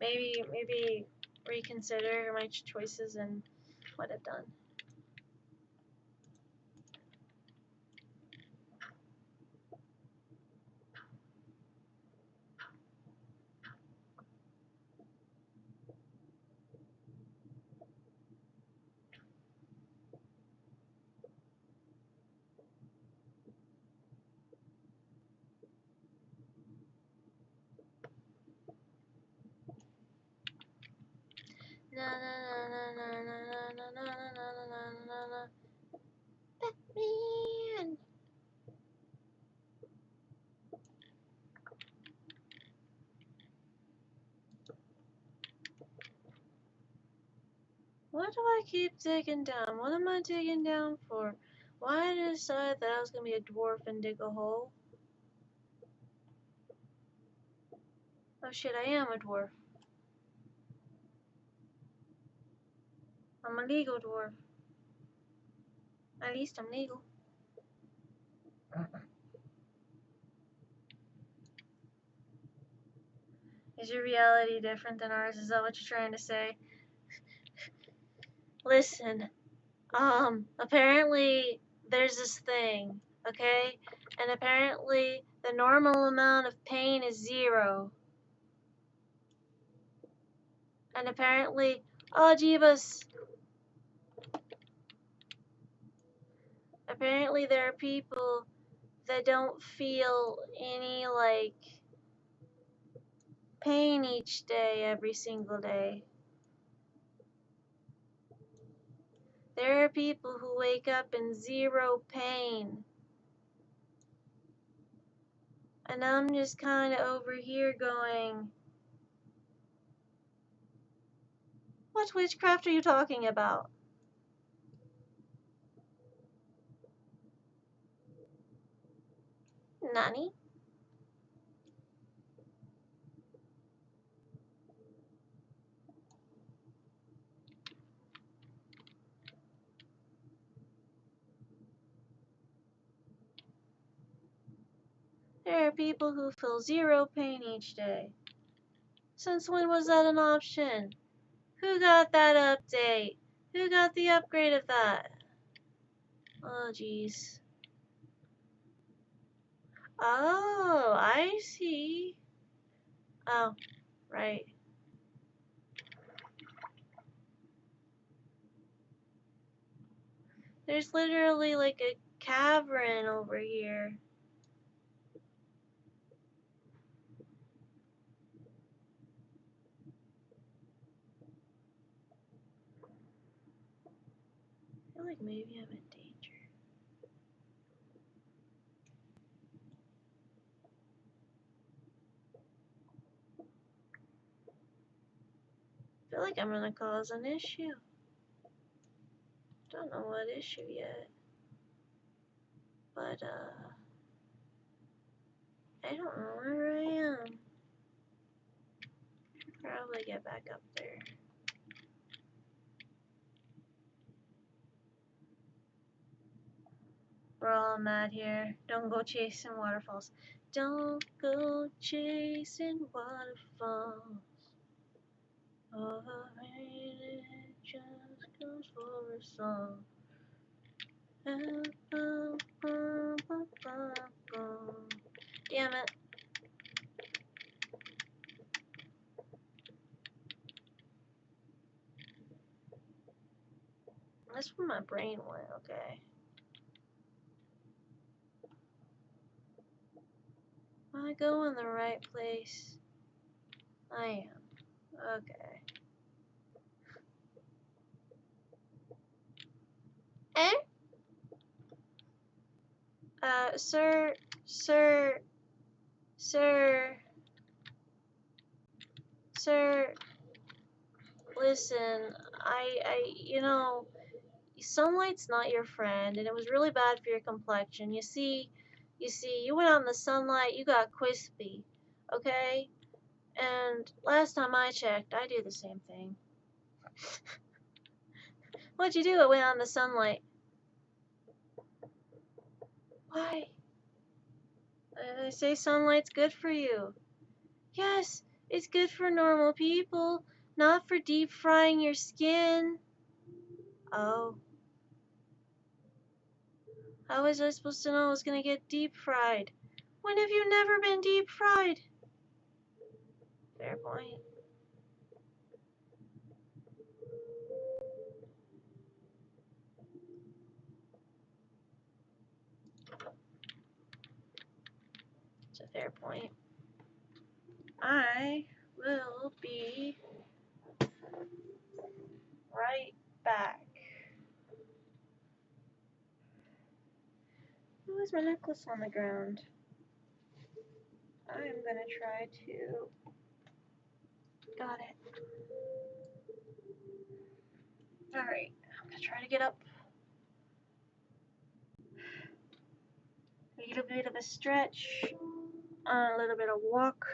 maybe reconsider my choices and what I've done. What do I keep digging down? What am I digging down for? Why did I decide that I was gonna be a dwarf and dig a hole? Oh shit, I am a dwarf. I'm a legal dwarf. At least I'm legal. Is your reality different than ours? Is that what you're trying to say? Listen, apparently there's this thing, okay? And apparently the normal amount of pain is 0. And apparently, oh Jeebus, apparently there are people that don't feel any, like, pain each day, every single day. There are people who wake up in 0 pain. And I'm just kind of over here going, what witchcraft are you talking about? Nani? There are people who feel 0 pain each day. Since when was that an option? Who got that update? Who got the upgrade of that? Oh, jeez. Oh, I see. Oh, right. There's literally like a cavern over here. I feel like maybe I'm in danger. I feel like I'm gonna cause an issue. Don't know what issue yet. But, I don't know where I am. Should probably get back up there. We're all mad here. Don't go chasing waterfalls. Don't go chasing waterfalls. Oh, it just goes for a song. Damn it. That's where my brain went, okay. Am I going the right place? I am. Okay. Eh? Sir, listen, you know, sunlight's not your friend, and it was really bad for your complexion. You see, you went out in the sunlight, you got crispy, okay? And last time I checked, I do the same thing. What'd you do? I went out in the sunlight. Why? They say sunlight's good for you. Yes, it's good for normal people, not for deep frying your skin. Oh. How was I supposed to know I was gonna get deep fried? When have you never been deep fried? Fair point. It's a fair point. I will be right back. Who is my necklace on the ground? I'm gonna try to. Got it. Alright, I'm gonna try to get up. A little bit of a stretch, a little bit of walk,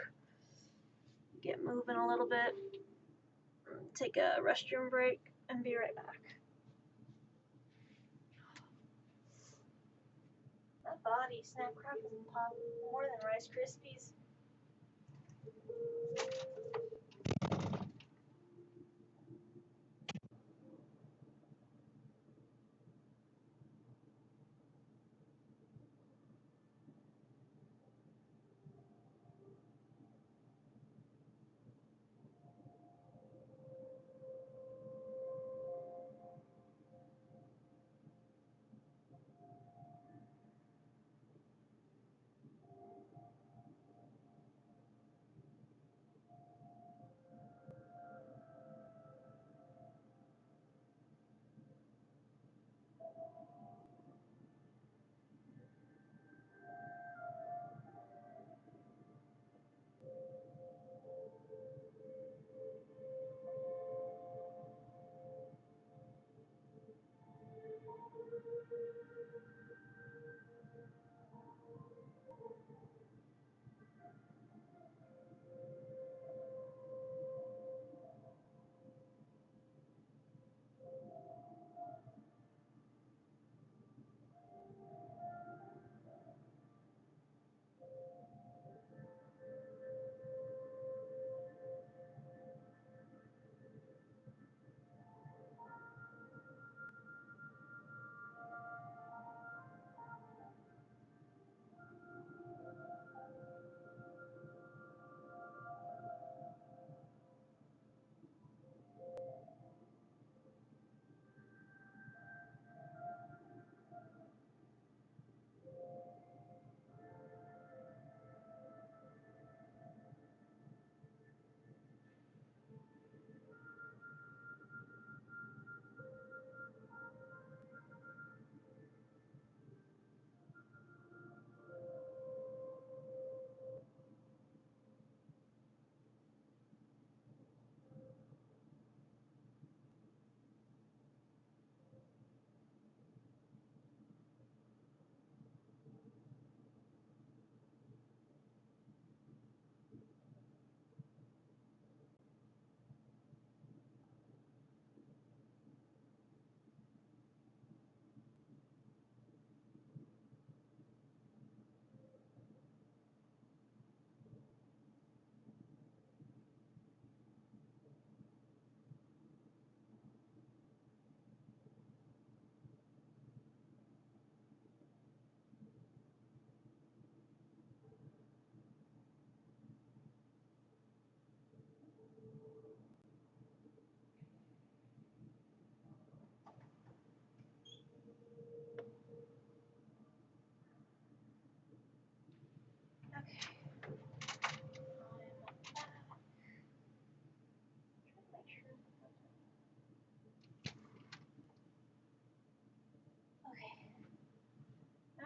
get moving a little bit, take a restroom break, and be right back. That body snap crackles and pop more than Rice Krispies.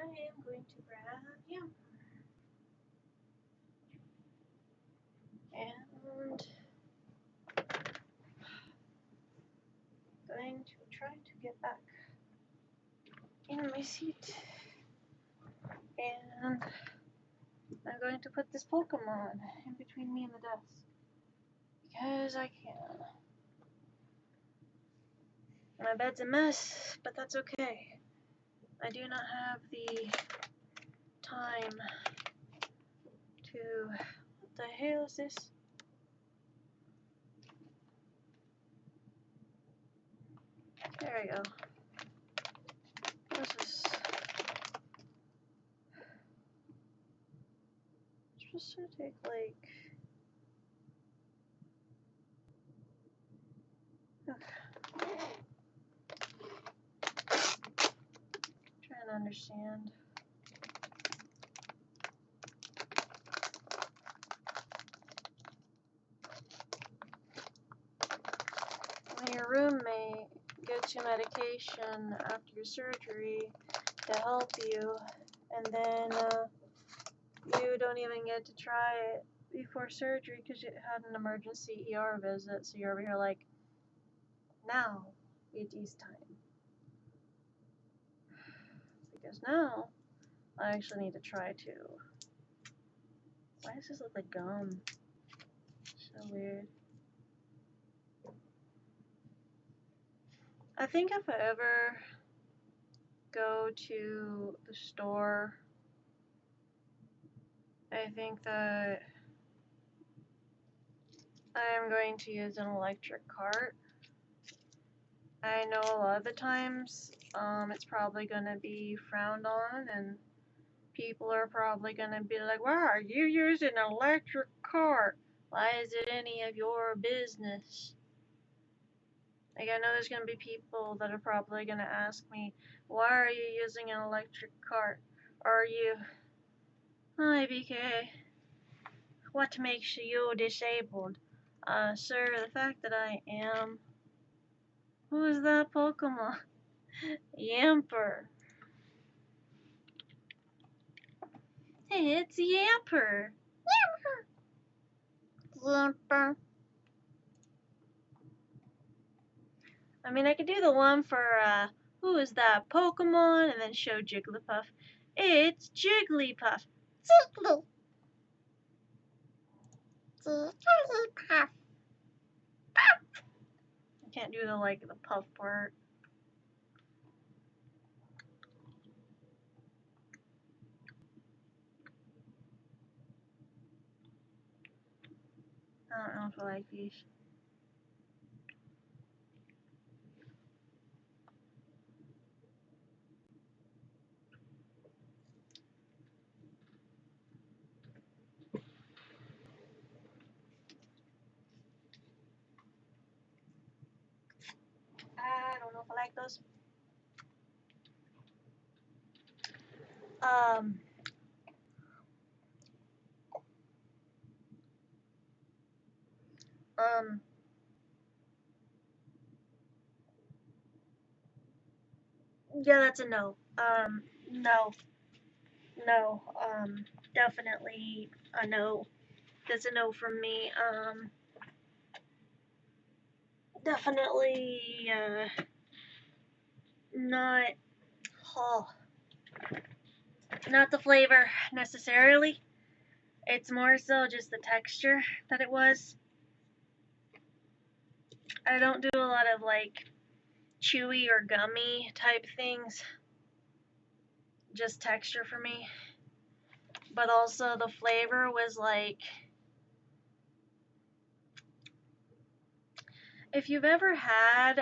I am going to grab yum. And going to try to get back in my seat. And I'm going to put this Pokemon in between me and the desk. Because I can. My bed's a mess, but that's okay. I do not have the time to... What the hell is this? There we go. This is... It's supposed to take like... Trying to understand. When your roommate gets you medication after your surgery to help you, and then you don't even get to try it before surgery because you had an emergency ER visit, so you're over here like, now, It is time. Because now I actually need to try to. Why does this look like gum? So weird. I think if I ever go to the store, I think that I am going to use an electric cart. I know a lot of the times it's probably going to be frowned on, and people are probably going to be like, why are you using an electric cart? Why is it any of your business? Like, I know there's going to be people that are probably going to ask me, why are you using an electric cart? Are you... Hi, BK. What makes you disabled? Sir, the fact that I am... Who is that Pokemon? Yamper. Hey, it's Yamper. Yamper. I mean, I could do the one for, who is that Pokemon? And then show Jigglypuff. It's Jigglypuff. Jiggly. Jigglypuff. I can't do the puff part. I don't know if I like these. I don't know if I like those. Yeah, that's a no. No. No. Definitely a no. That's a no from me. Definitely, not, oh, not the flavor necessarily. It's more so just the texture that it was. I don't do a lot of like chewy or gummy type things. Just texture for me. But also the flavor was like, if you've ever had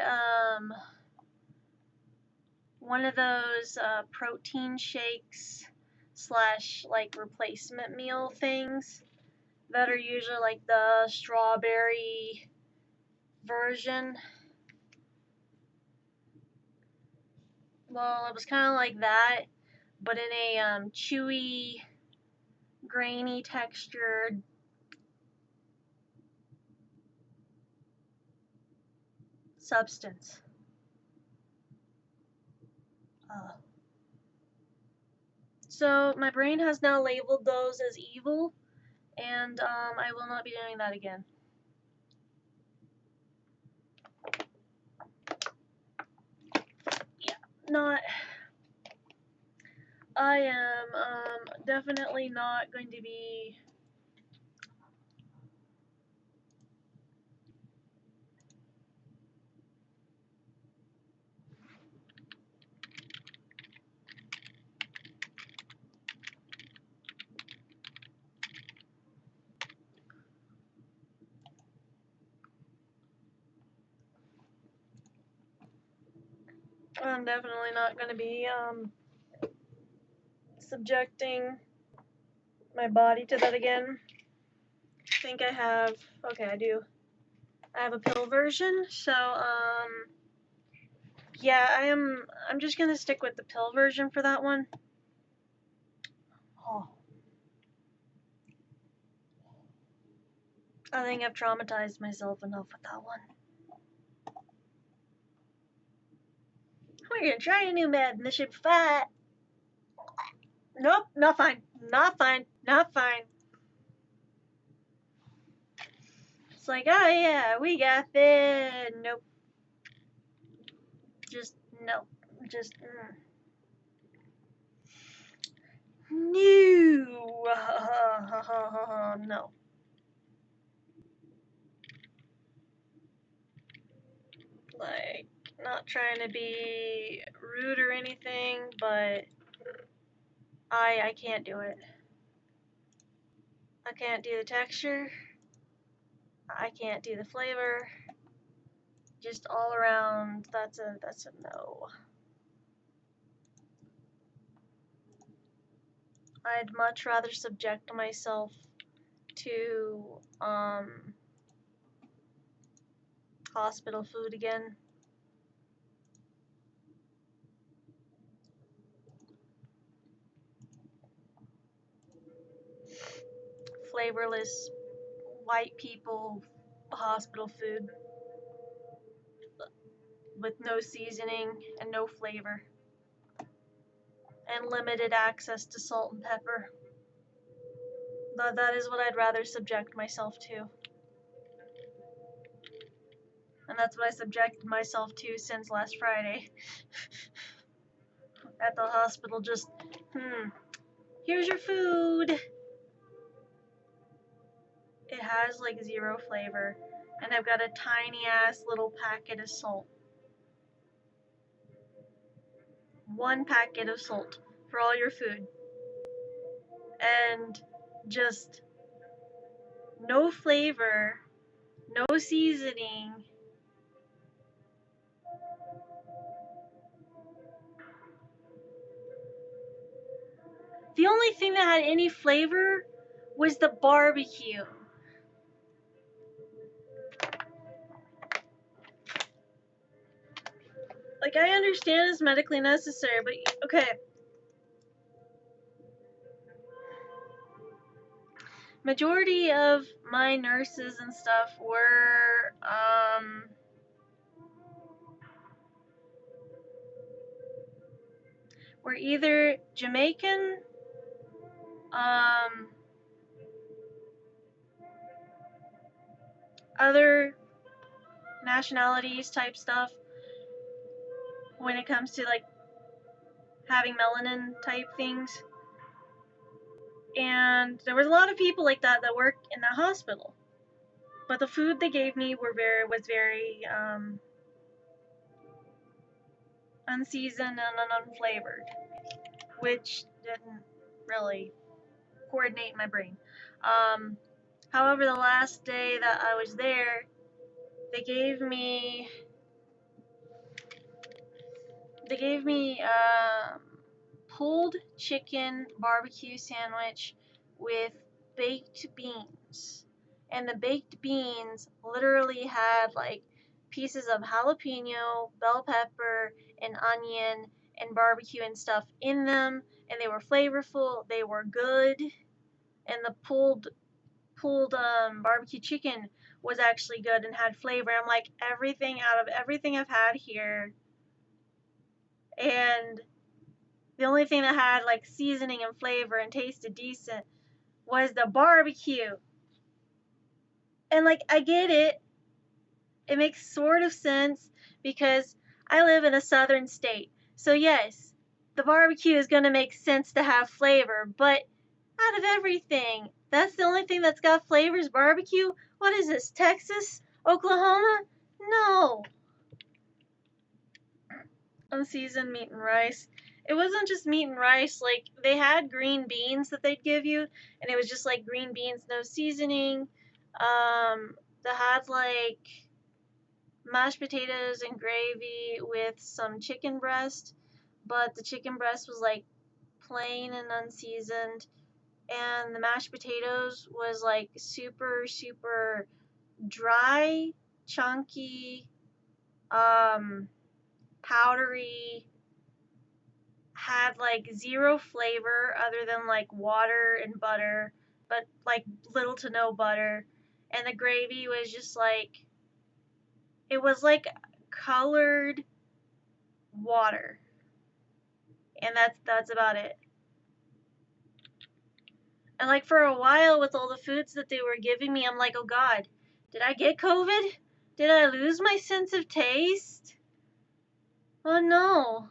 one of those protein shakes slash like replacement meal things that are usually like the strawberry version. Well, it was kind of like that, but in a chewy, grainy textured substance. So my brain has now labeled those as evil, and I will not be doing that again. Yeah, not. I am definitely not going to be. I'm definitely not going to be subjecting my body to that again. I think I have. Okay, I do. I have a pill version, so yeah, I'm just gonna stick with the pill version for that one. Oh. I think I've traumatized myself enough with that one. We're gonna try a new med and this should be fine. Nope, not fine. Not fine. Not fine. It's like, oh yeah, we got this. Nope. Just no. Just no. No. Like, not trying to be rude or anything, but I can't do it. I can't do the texture. I can't do the flavor. Just all around, that's a no. I'd much rather subject myself to hospital food again. Flavorless white people hospital food with no seasoning and no flavor and limited access to salt and pepper. That is what I'd rather subject myself to. And that's what I subjected myself to since last Friday. At the hospital, just, here's your food. It has like 0 flavor. And I've got a tiny ass little packet of salt. 1 packet of salt for all your food. And just no flavor, no seasoning. The only thing that had any flavor was the barbecue. Like, I understand it's medically necessary, but okay. Majority of my nurses and stuff were either Jamaican, other nationalities type stuff when it comes to like having melanin type things. And there was a lot of people like that work in that hospital. But the food they gave me was very unseasoned and unflavored, which didn't really coordinate in my brain. However, the last day that I was there, they gave me pulled chicken barbecue sandwich with baked beans. And the baked beans literally had like pieces of jalapeno, bell pepper, and onion and barbecue and stuff in them, and they were flavorful, they were good, and the pulled barbecue chicken was actually good and had flavor. I'm like, everything out of everything I've had here, and the only thing that had like seasoning and flavor and tasted decent was the barbecue. And like, I get it. It makes sort of sense because I live in a southern state. So yes, the barbecue is going to make sense to have flavor, but out of everything, that's the only thing that's got flavors, barbecue? What is this, Texas? Oklahoma? No. Unseasoned meat and rice. It wasn't just meat and rice, like they had green beans that they'd give you, and it was just like green beans, no seasoning. They had like mashed potatoes and gravy with some chicken breast, but the chicken breast was like plain and unseasoned, and the mashed potatoes was like super dry, chunky, powdery, had like 0 flavor other than like water and butter, but like little to no butter. And the gravy was just like, it was like colored water. And that's about it. And like for a while with all the foods that they were giving me, I'm like, oh God, did I get COVID? Did I lose my sense of taste? Oh no.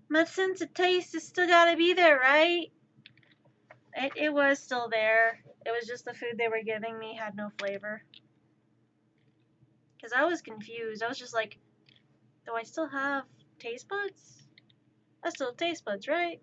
My sense of taste is still gotta be there, right? It was still there. It was just the food they were giving me had no flavor. Because I was confused. I was just like, do I still have taste buds? I still have taste buds, right?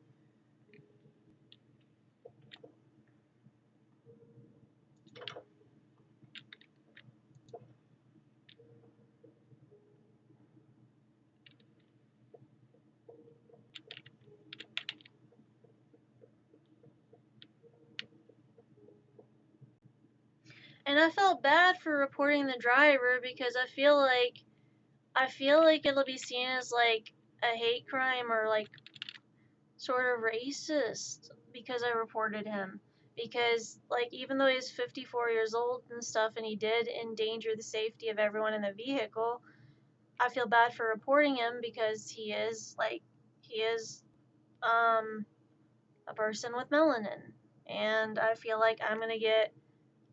And I felt bad for reporting the driver because I feel like it'll be seen as like a hate crime or like sort of racist because I reported him. Because like even though he's 54 years old and stuff and he did endanger the safety of everyone in the vehicle, I feel bad for reporting him because he is a person with melanin. And I feel like I'm gonna get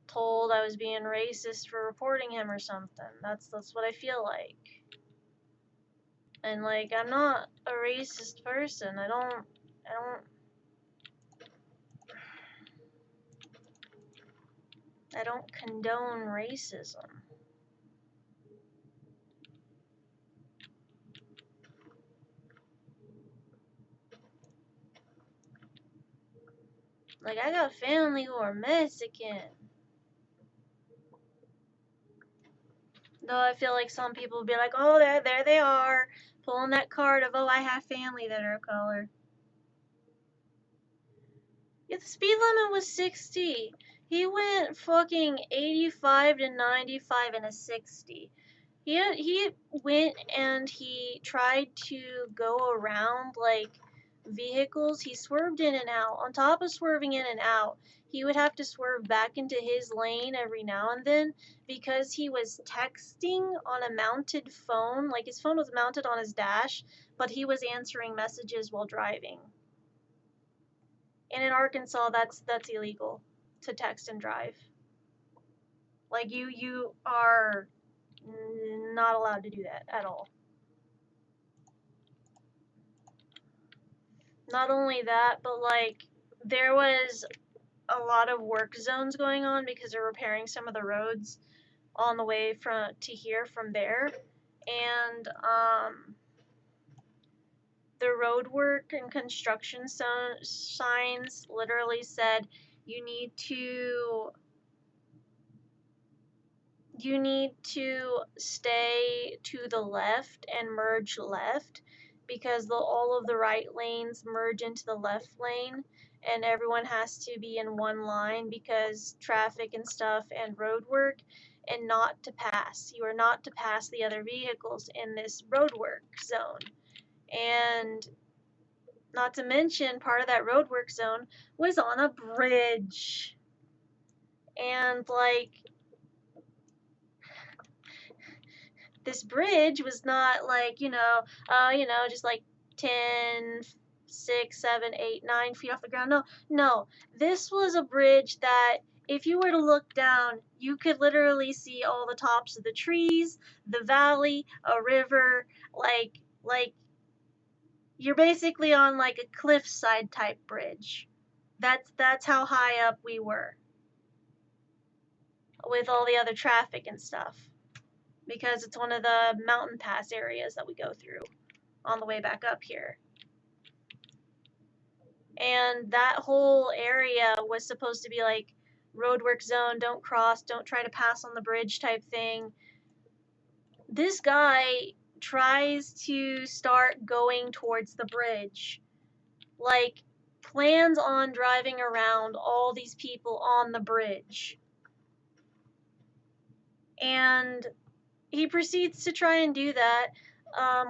told I was being racist for reporting him or something. That's what I feel like. And like I'm not a racist person. I don't condone racism. Like I got family who are Mexican. Though I feel like some people will be like, oh, there they are, pulling that card of, oh, I have family that are color. Yeah, the speed limit was 60. He went fucking 85 to 95 in a 60. He went and he tried to go around like vehicles. He swerved in and out. On top of swerving in and out, he would have to swerve back into his lane every now and then because he was texting on a mounted phone. Like his phone was mounted on his dash, but he was answering messages while driving. And in Arkansas, that's illegal to text and drive. Like you are not allowed to do that at all. Not only that, but like there was a lot of work zones going on because they're repairing some of the roads on the way from to here from there, and the road work and construction signs literally said you need to stay to the left and merge left because all of the right lanes merge into the left lane and everyone has to be in one line because traffic and stuff and road work, and not to pass. You are not to pass the other vehicles in this road work zone. And not to mention, part of that road work zone was on a bridge. And like this bridge was not like, just like 10, 6, 7, 8, 9 feet off the ground. No. This was a bridge that if you were to look down, you could literally see all the tops of the trees, the valley, a river, like you're basically on like a cliffside type bridge. That's how high up we were with all the other traffic and stuff. Because it's one of the mountain pass areas that we go through on the way back up here. And that whole area was supposed to be like roadwork zone, don't cross, don't try to pass on the bridge type thing. This guy tries to start going towards the bridge. Like, plans on driving around all these people on the bridge. And he proceeds to try and do that.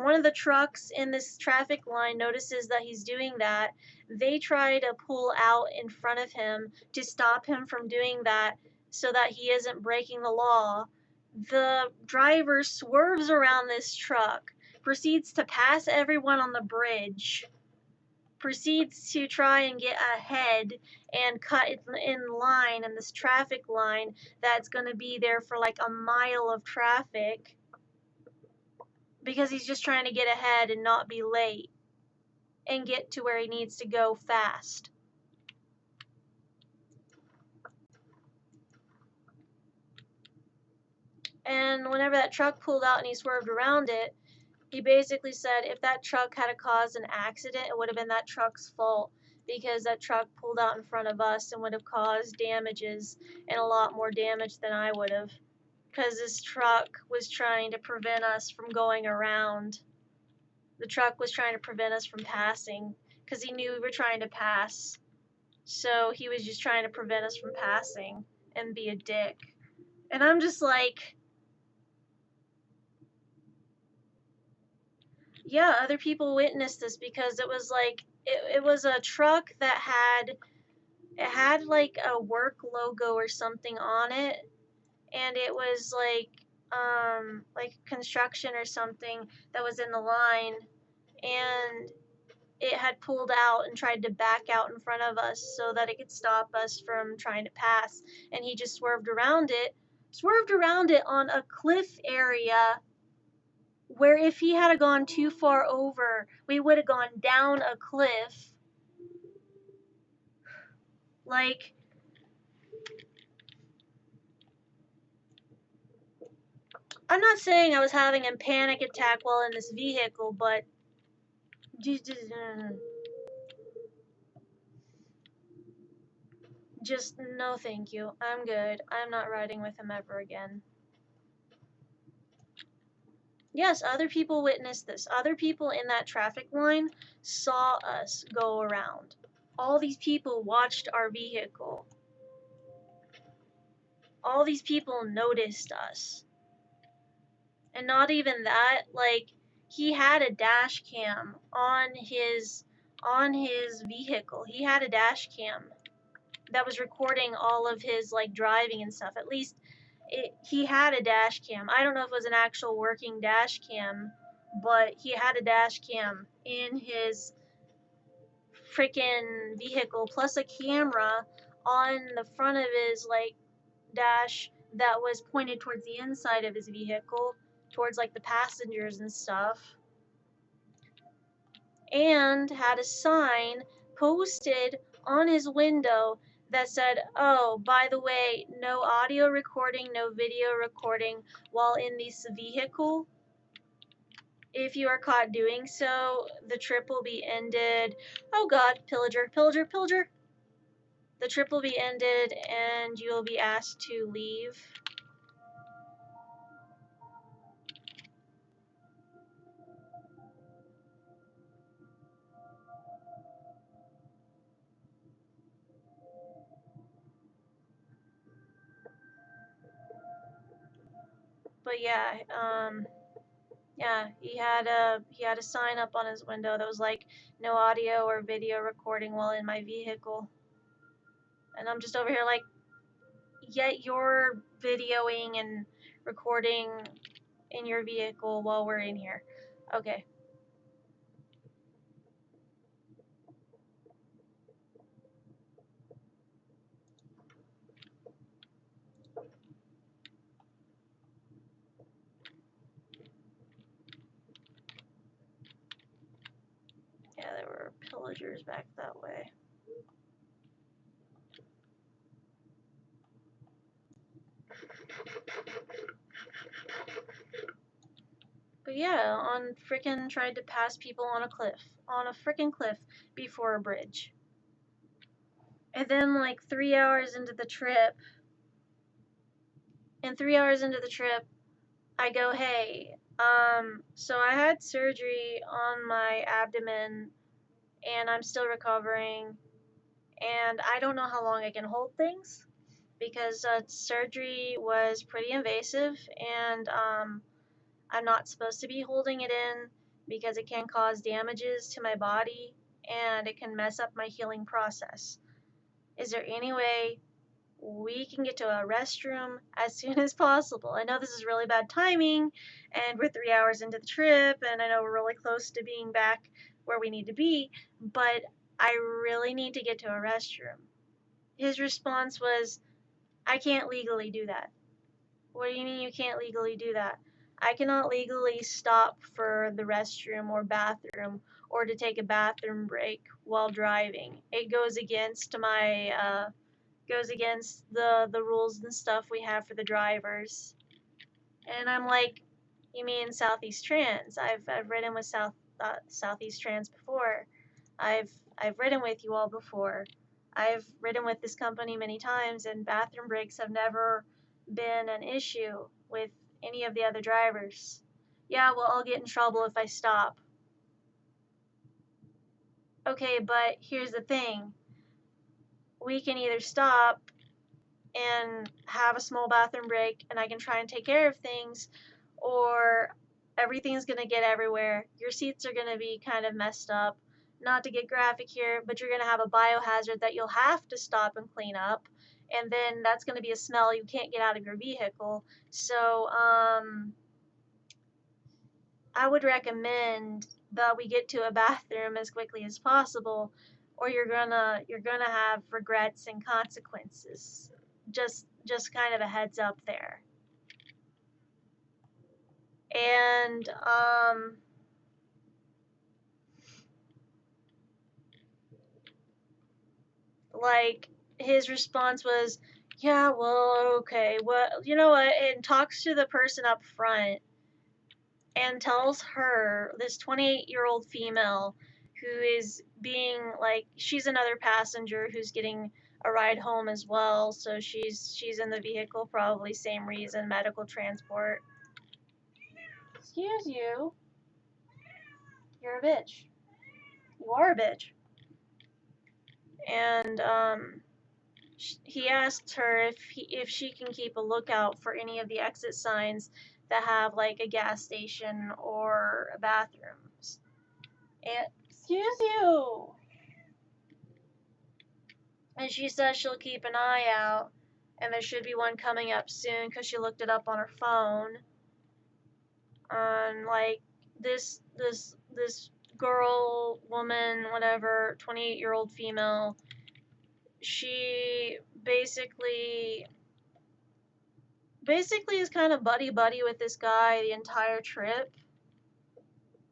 One of the trucks in this traffic line notices that he's doing that. They try to pull out in front of him to stop him from doing that so that he isn't breaking the law. The driver swerves around this truck, proceeds to pass everyone on the bridge, proceeds to try and get ahead and cut in line in this traffic line that's going to be there for like a mile of traffic because he's just trying to get ahead and not be late and get to where he needs to go fast. And whenever that truck pulled out and he swerved around it, he basically said if that truck had caused an accident, it would have been that truck's fault, because that truck pulled out in front of us and would have caused damages, and a lot more damage than I would have, because this truck was trying to prevent us from going around. The truck was trying to prevent us from passing because he knew we were trying to pass. So he was just trying to prevent us from passing and be a dick. And I'm just like, yeah, other people witnessed this, because it was like, it was a truck that had like a work logo or something on it, and it was like construction or something that was in the line, and it had pulled out and tried to back out in front of us so that it could stop us from trying to pass, and he just swerved around it on a cliff area where if he had gone too far over, we would have gone down a cliff. Like, I'm not saying I was having a panic attack while in this vehicle, but just no thank you. I'm good. I'm not riding with him ever again. Yes, other people witnessed this. Other people in that traffic line saw us go around. All these people watched our vehicle. All these people noticed us. And not even that, like, he had a dash cam on his vehicle. He had a dash cam that was recording all of his like driving and stuff. At least he had a dash cam. I don't know if it was an actual working dash cam, but he had a dash cam in his freaking vehicle, plus a camera on the front of his like dash that was pointed towards the inside of his vehicle, towards like the passengers and stuff, and had a sign posted on his window that said, oh, by the way, no audio recording, no video recording while in this vehicle. If you are caught doing so, the trip will be ended. Oh god, pillager, pillager, pillager. The trip will be ended and you will be asked to leave. But yeah, he had a sign up on his window that was like, no audio or video recording while in my vehicle. And I'm just over here like, yet you're videoing and recording in your vehicle while we're in here. Okay. Yeah, there were pillagers back that way. But yeah, on frickin' tried to pass people on a frickin' cliff before a bridge. And then like 3 hours into the trip, I go, hey, so I had surgery on my abdomen and I'm still recovering, and I don't know how long I can hold things, because surgery was pretty invasive, and I'm not supposed to be holding it in because it can cause damages to my body and it can mess up my healing process. Is there any way we can get to a restroom as soon as possible? I know this is really bad timing and we're 3 hours into the trip, and I know we're really close to being back where we need to be, but I really need to get to a restroom. His response was, I can't legally do that. What do you mean you can't legally do that? I cannot legally stop for the restroom or bathroom or to take a bathroom break while driving. It goes against the rules and stuff we have for the drivers. And I'm like, you mean Southeast Trans? I've ridden with Southeast Trans before. I've ridden with you all before. I've ridden with this company many times, and bathroom breaks have never been an issue with any of the other drivers. Yeah, well, I'll get in trouble if I stop. Okay, but here's the thing. We can either stop and have a small bathroom break and I can try and take care of things, or everything's going to get everywhere. Your seats are going to be kind of messed up. Not to get graphic here, but you're going to have a biohazard that you'll have to stop and clean up. And then that's going to be a smell you can't get out of your vehicle. So, I would recommend that we get to a bathroom as quickly as possible, or you're gonna have regrets and consequences. Just kind of a heads up there. And like his response was, yeah, well, okay, well, you know what? And talks to the person up front and tells her, this 28-year-old female who is being like, she's another passenger who's getting a ride home as well, so she's in the vehicle, probably same reason, medical transport. Excuse you. You're a bitch. You are a bitch. And he asked her if she can keep a lookout for any of the exit signs that have like a gas station or bathrooms. And excuse you. And she says she'll keep an eye out, and there should be one coming up soon because she looked it up on her phone. Like this girl, woman, whatever, 28-year-old female, she basically is kind of buddy with this guy the entire trip.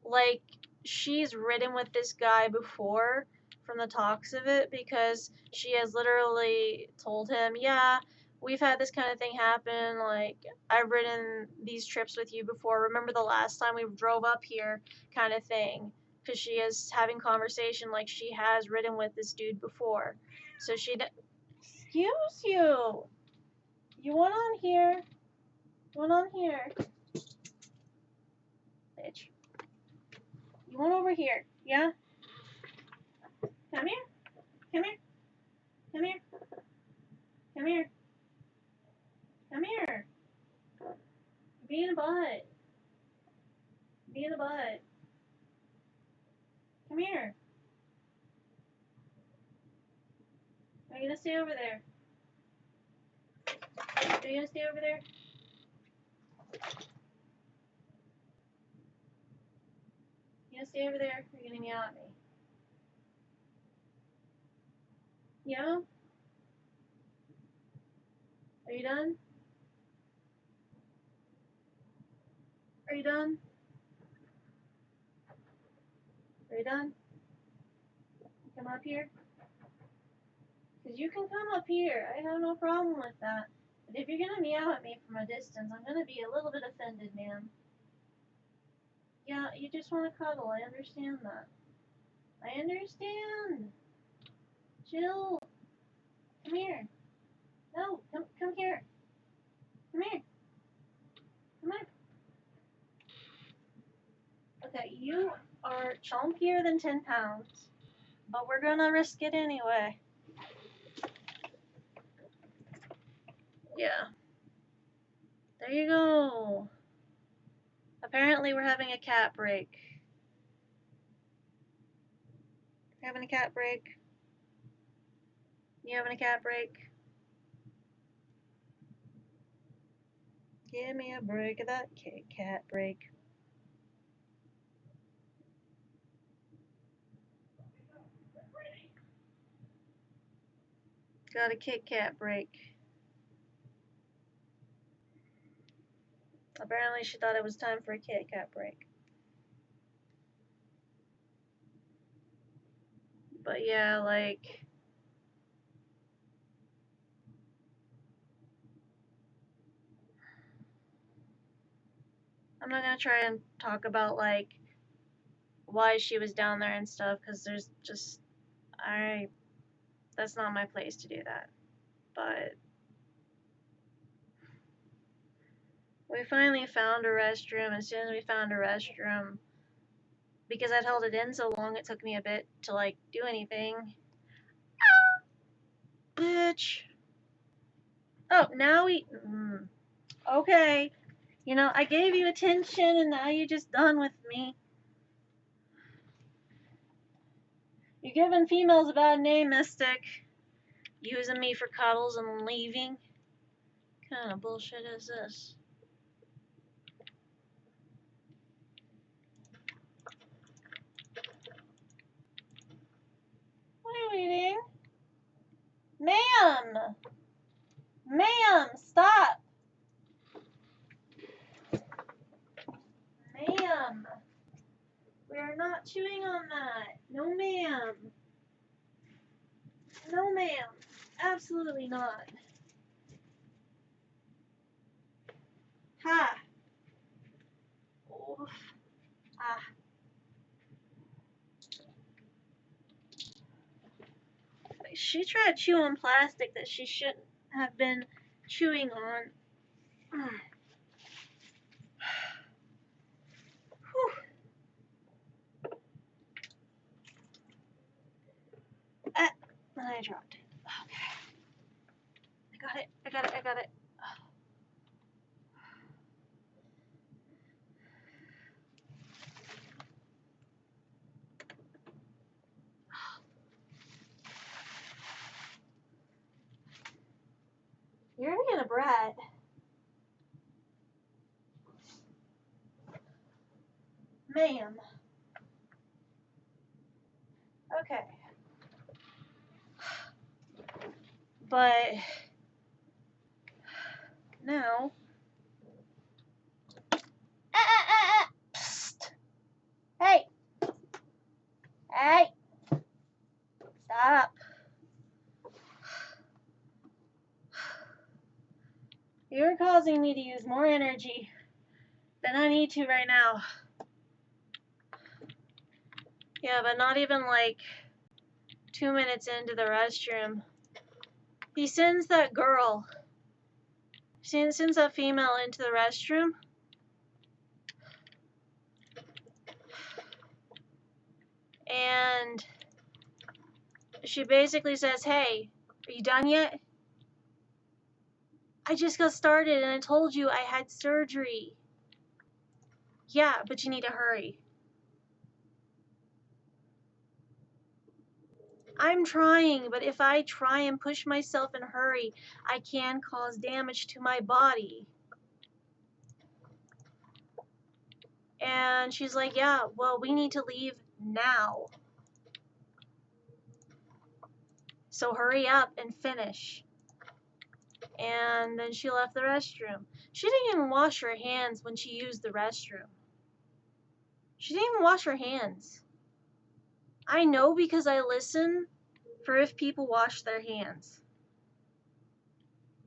Like, she's ridden with this guy before from the talks of it, because she has literally told him, yeah, we've had this kind of thing happen, like, I've ridden these trips with you before, remember the last time we drove up here, kind of thing. Because she is having conversation like she has ridden with this dude before. So excuse you. You want on here? One on here. Bitch. You want over here, yeah? Come here. Come here. Come here. Come here. Come here. Be in a butt. Be in a butt. Come here. Are you gonna stay over there? Are you gonna stay over there? You gonna stay over there? Or are you gonna meow at me? Yeah? Are you done? Are you done? Are you done? Come up here? Because you can come up here. I have no problem with that. But if you're gonna meow at me from a distance, I'm gonna be a little bit offended, ma'am. Yeah, you just want to cuddle. I understand that. I understand. Chill. Come here. No, come here. Come here. Come on. Okay, you are chunkier than 10 pounds, but we're gonna risk it anyway. Yeah. There you go. Apparently we're having a cat break. Having a cat break? You having a cat break? Give me a break of that cat break. Got a Kit Kat break. Apparently she thought it was time for a Kit Kat break. But yeah, like, I'm not gonna try and talk about, like, why she was down there and stuff, because there's just, that's not my place to do that. But we finally found a restroom. As soon as we found a restroom, because I'd held it in so long, it took me a bit to, like, do anything. Bitch. Oh, now we, okay. You know, I gave you attention and now you're just done with me. You're giving females a bad name, Mystic. Using me for cuddles and leaving. What kind of bullshit is this? What are you eating? Ma'am! Ma'am, stop! Ma'am! We are not chewing on that. No, ma'am. No, ma'am. Absolutely not. Ha! Oof. Ah. She tried to chew on plastic that she shouldn't have been chewing on. Whew. Ah, I dropped it. Okay. I got it. You're being a brat. Ma'am. Okay. But now. Psst. Hey. Hey. Stop. You're causing me to use more energy than I need to right now. Yeah, but not even like 2 minutes into the restroom. He sends that girl. Sends that female into the restroom. And she basically says, hey, are you done yet? I just got started and I told you I had surgery. Yeah, but you need to hurry. I'm trying, but if I try and push myself and hurry, I can cause damage to my body. And she's like, yeah, well, we need to leave now. So hurry up and finish. And then she left the restroom. She didn't even wash her hands when she used the restroom. She didn't even wash her hands. I know because I listen for if people wash their hands.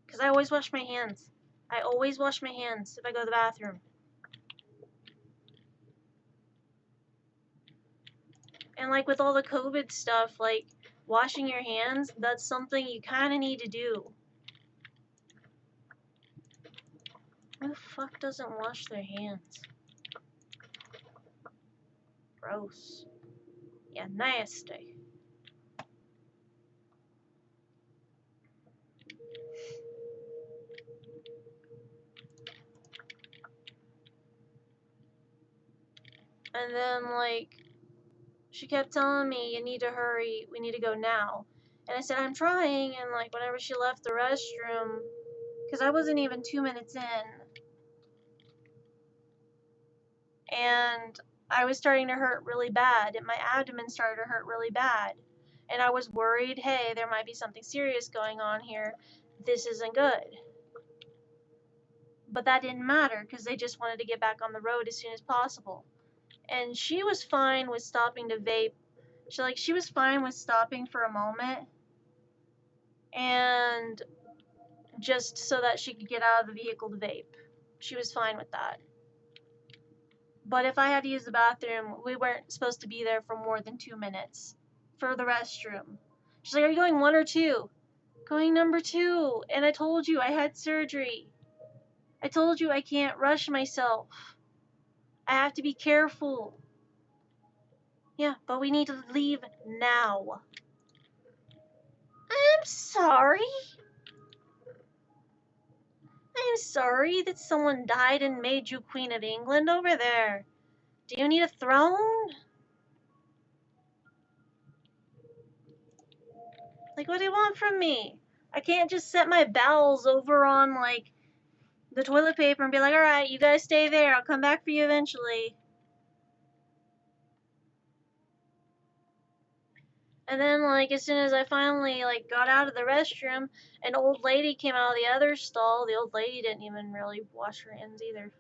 Because I always wash my hands. I always wash my hands if I go to the bathroom. And like with all the COVID stuff, like washing your hands, that's something you kind of need to do. Who the fuck doesn't wash their hands? Gross. Yeah, nasty. And then, like, she kept telling me, you need to hurry, we need to go now. And I said, I'm trying, and, like, whenever she left the restroom, because I wasn't even 2 minutes in, and I was starting to hurt really bad, and my abdomen started to hurt really bad. And I was worried, hey, there might be something serious going on here. This isn't good. But that didn't matter because they just wanted to get back on the road as soon as possible. And she was fine with stopping to vape. She was fine with stopping for a moment and just so that she could get out of the vehicle to vape. She was fine with that. But if I had to use the bathroom, we weren't supposed to be there for more than 2 minutes for the restroom. She's like, "Are you going 1 or 2?" Going number 2. And I told you I had surgery. I told you I can't rush myself. I have to be careful. Yeah, but we need to leave now. I'm sorry. I'm sorry that someone died and made you Queen of England over there. Do you need a throne? Like, what do you want from me? I can't just set my bowels over on, like, the toilet paper and be like, alright, you guys stay there. I'll come back for you eventually. And then, like, as soon as I finally, like, got out of the restroom, an old lady came out of the other stall. The old lady didn't even really wash her hands either.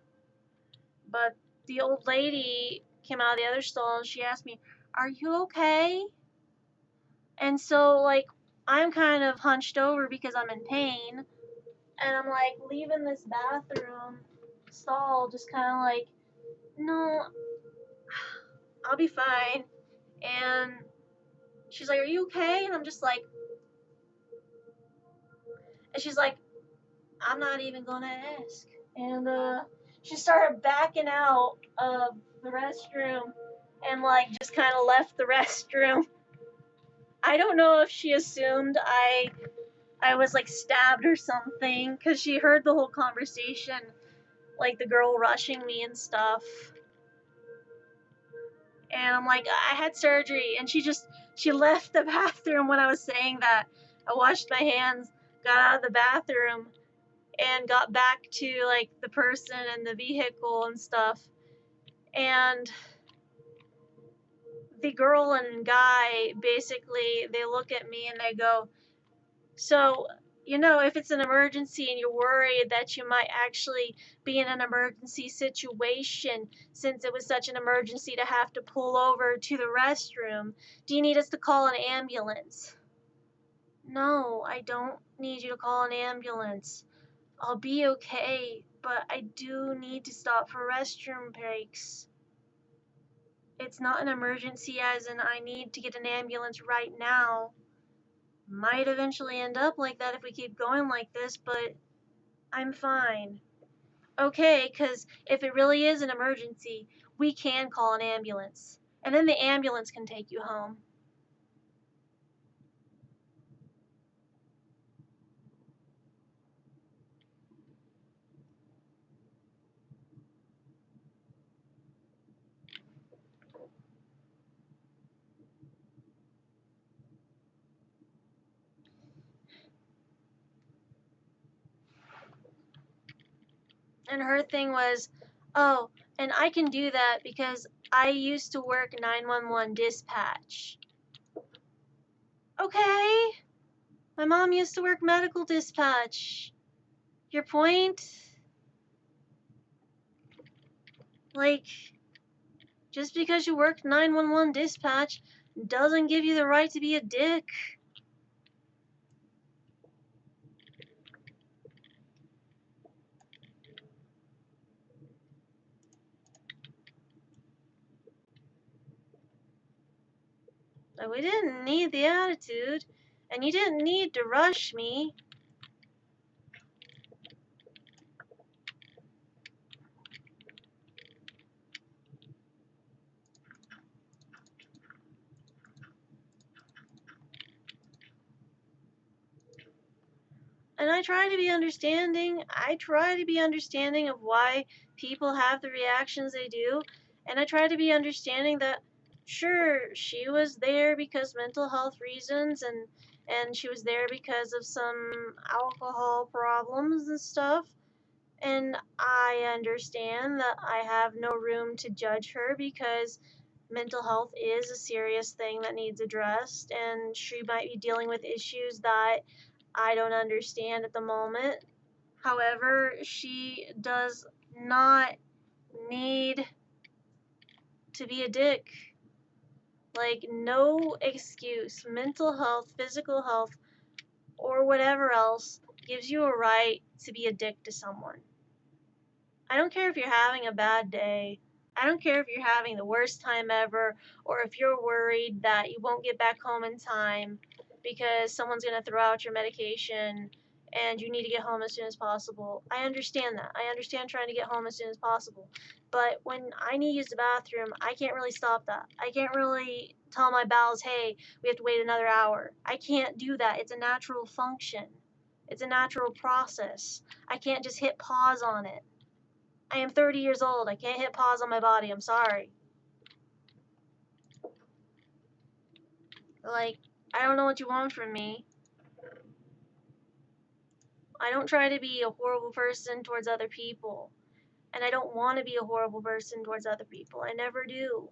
But the old lady came out of the other stall and she asked me, "Are you okay?" And so, like, I'm kind of hunched over because I'm in pain. And I'm, like, leaving this bathroom stall just kind of like, "No, I'll be fine." And she's like, "Are you okay?" And I'm just like, and she's like, "I'm not even gonna ask." And she started backing out of the restroom and, like, just kind of left the restroom. I don't know if she assumed I was, like, stabbed or something, because she heard the whole conversation, like the girl rushing me and stuff. And I'm like, "I had surgery," and she left the bathroom when I was saying that. I washed my hands, got out of the bathroom, and got back to, like, the person and the vehicle and stuff. And the girl and guy, basically, they look at me and they go, "So, if it's an emergency and you're worried that you might actually be in an emergency situation, since it was such an emergency to have to pull over to the restroom, do you need us to call an ambulance?" "No, I don't need you to call an ambulance. I'll be okay, but I do need to stop for restroom breaks. It's not an emergency as in I need to get an ambulance right now. Might eventually end up like that if we keep going like this, but I'm fine." "Okay, because if it really is an emergency, we can call an ambulance. And then the ambulance can take you home." And her thing was, "Oh, and I can do that because I used to work 911 dispatch." Okay, my mom used to work medical dispatch. Your point? Like, just because you worked 911 dispatch doesn't give you the right to be a dick. Like, we didn't need the attitude, and you didn't need to rush me. And I try to be understanding. I try to be understanding of why people have the reactions they do. And I try to be understanding that, sure, she was there because mental health reasons, and she was there because of some alcohol problems and stuff. And I understand that I have no room to judge her because mental health is a serious thing that needs addressed, and she might be dealing with issues that I don't understand at the moment. However, she does not need to be a dick. Like, no excuse. Mental health, physical health, or whatever else gives you a right to be a dick to someone. I don't care if you're having a bad day. I don't care if you're having the worst time ever, or if you're worried that you won't get back home in time because someone's going to throw out your medication and you need to get home as soon as possible. I understand that. I understand trying to get home as soon as possible. But when I need to use the bathroom, I can't really stop that. I can't really tell my bowels, hey, we have to wait another hour. I can't do that. It's a natural function, it's a natural process. I can't just hit pause on it. I am 30 years old. I can't hit pause on my body. I'm sorry. Like, I don't know what you want from me. I don't try to be a horrible person towards other people. And I don't want to be a horrible person towards other people. I never do.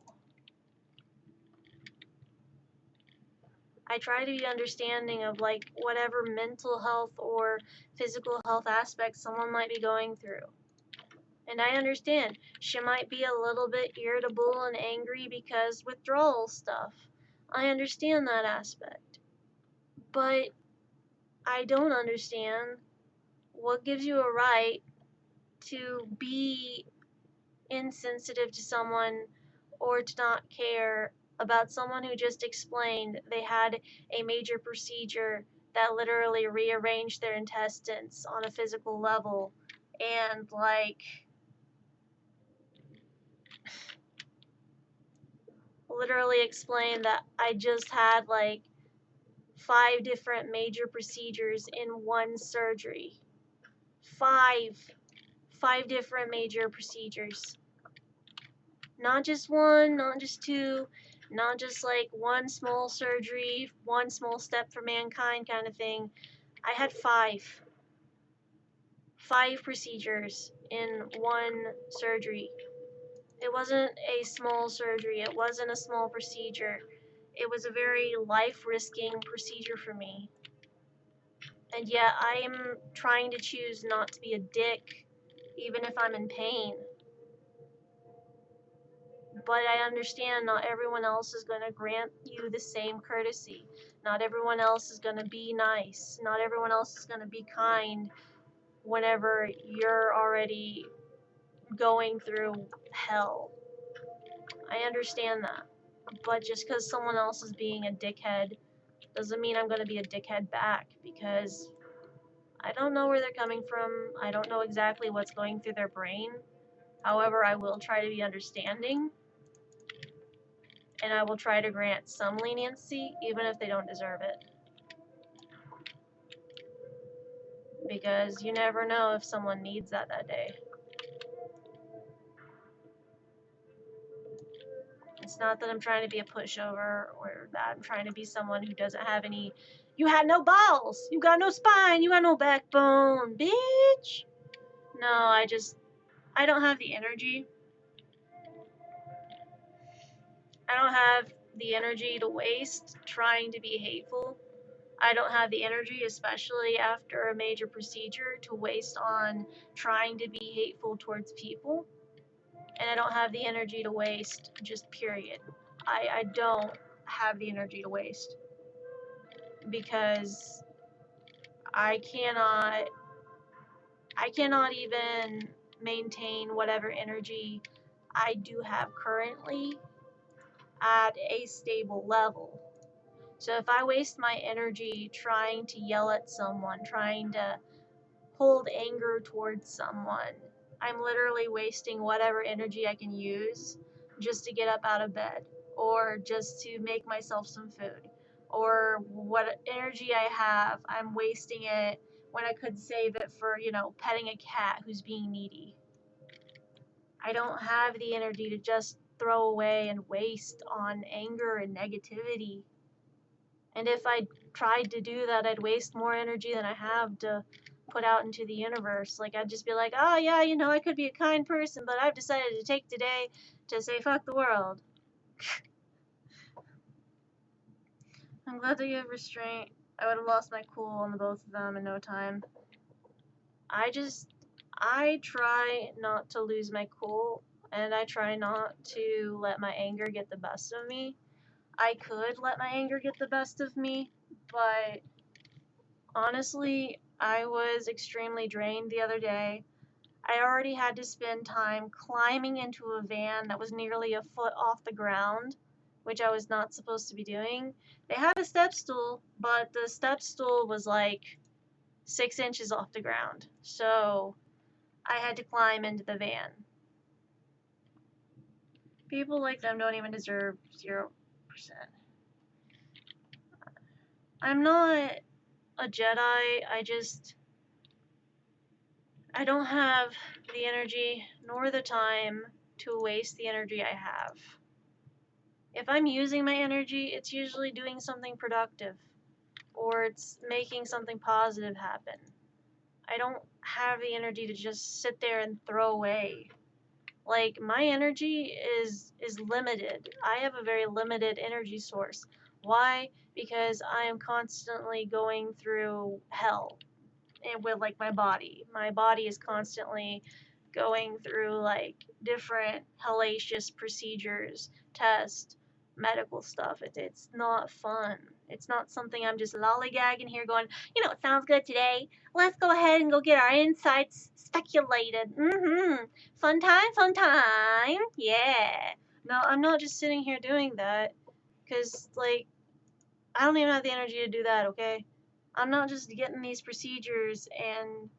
I try to be understanding of, like, whatever mental health or physical health aspects someone might be going through. And I understand she might be a little bit irritable and angry because withdrawal stuff. I understand that aspect. But I don't understand what gives you a right to be insensitive to someone or to not care about someone who just explained they had a major procedure that literally rearranged their intestines on a physical level and, like, literally explained that I just had, like, 5 different major procedures in one surgery. 5 different major procedures. Not just one, not just two, not just like one small surgery, one small step for mankind kind of thing. I had 5. 5 procedures in one surgery. It wasn't a small surgery, it wasn't a small procedure. It was a very life-risking procedure for me. And yet I am trying to choose not to be a dick, even if I'm in pain. But I understand not everyone else is going to grant you the same courtesy. Not everyone else is going to be nice. Not everyone else is going to be kind whenever you're already going through hell. I understand that. But just because someone else is being a dickhead doesn't mean I'm going to be a dickhead back, because I don't know where they're coming from. I don't know exactly what's going through their brain. However, I will try to be understanding, and I will try to grant some leniency, even if they don't deserve it. Because you never know if someone needs that day. It's not that I'm trying to be a pushover or that I'm trying to be someone who doesn't have any. You had no balls! You got no spine! You got no backbone, bitch! No, I don't have the energy. I don't have the energy to waste trying to be hateful. I don't have the energy, especially after a major procedure, to waste on trying to be hateful towards people. And I don't have the energy to waste, just period. I don't have the energy to waste. Because I cannot even maintain whatever energy I do have currently at a stable level. So if I waste my energy trying to yell at someone, trying to hold anger towards someone, I'm literally wasting whatever energy I can use just to get up out of bed, or just to make myself some food, or what energy I have, I'm wasting it when I could save it for, petting a cat who's being needy. I don't have the energy to just throw away and waste on anger and negativity. And if I tried to do that, I'd waste more energy than I have to put out into the universe. Like, I'd just be like, oh yeah, I could be a kind person, but I've decided to take today to say fuck the world. I'm glad that you have restraint. I would have lost my cool on the both of them in no time. I try not to lose my cool, and I try not to let my anger get the best of me. I could let my anger get the best of me, but honestly, I was extremely drained the other day. I already had to spend time climbing into a van that was nearly a foot off the ground, which I was not supposed to be doing. They had a step stool, but the step stool was like 6 inches off the ground. So I had to climb into the van. People like them don't even deserve 0%. I'm not a Jedi. I don't have the energy nor the time to waste the energy I have. If I'm using my energy, it's usually doing something productive or it's making something positive happen. I don't have the energy to just sit there and throw away. Like, my energy is limited. I have a very limited energy source. Why? Because I am constantly going through hell with like my body. My body is constantly going through like different hellacious procedures, tests, medical stuff. It's not fun. It's not something I'm just lollygagging here going, it sounds good today. Let's go ahead and go get our insights speculated. Fun time, fun time. Yeah. No, I'm not just sitting here doing that. Because, like, I don't even have the energy to do that, okay? I'm not just getting these procedures and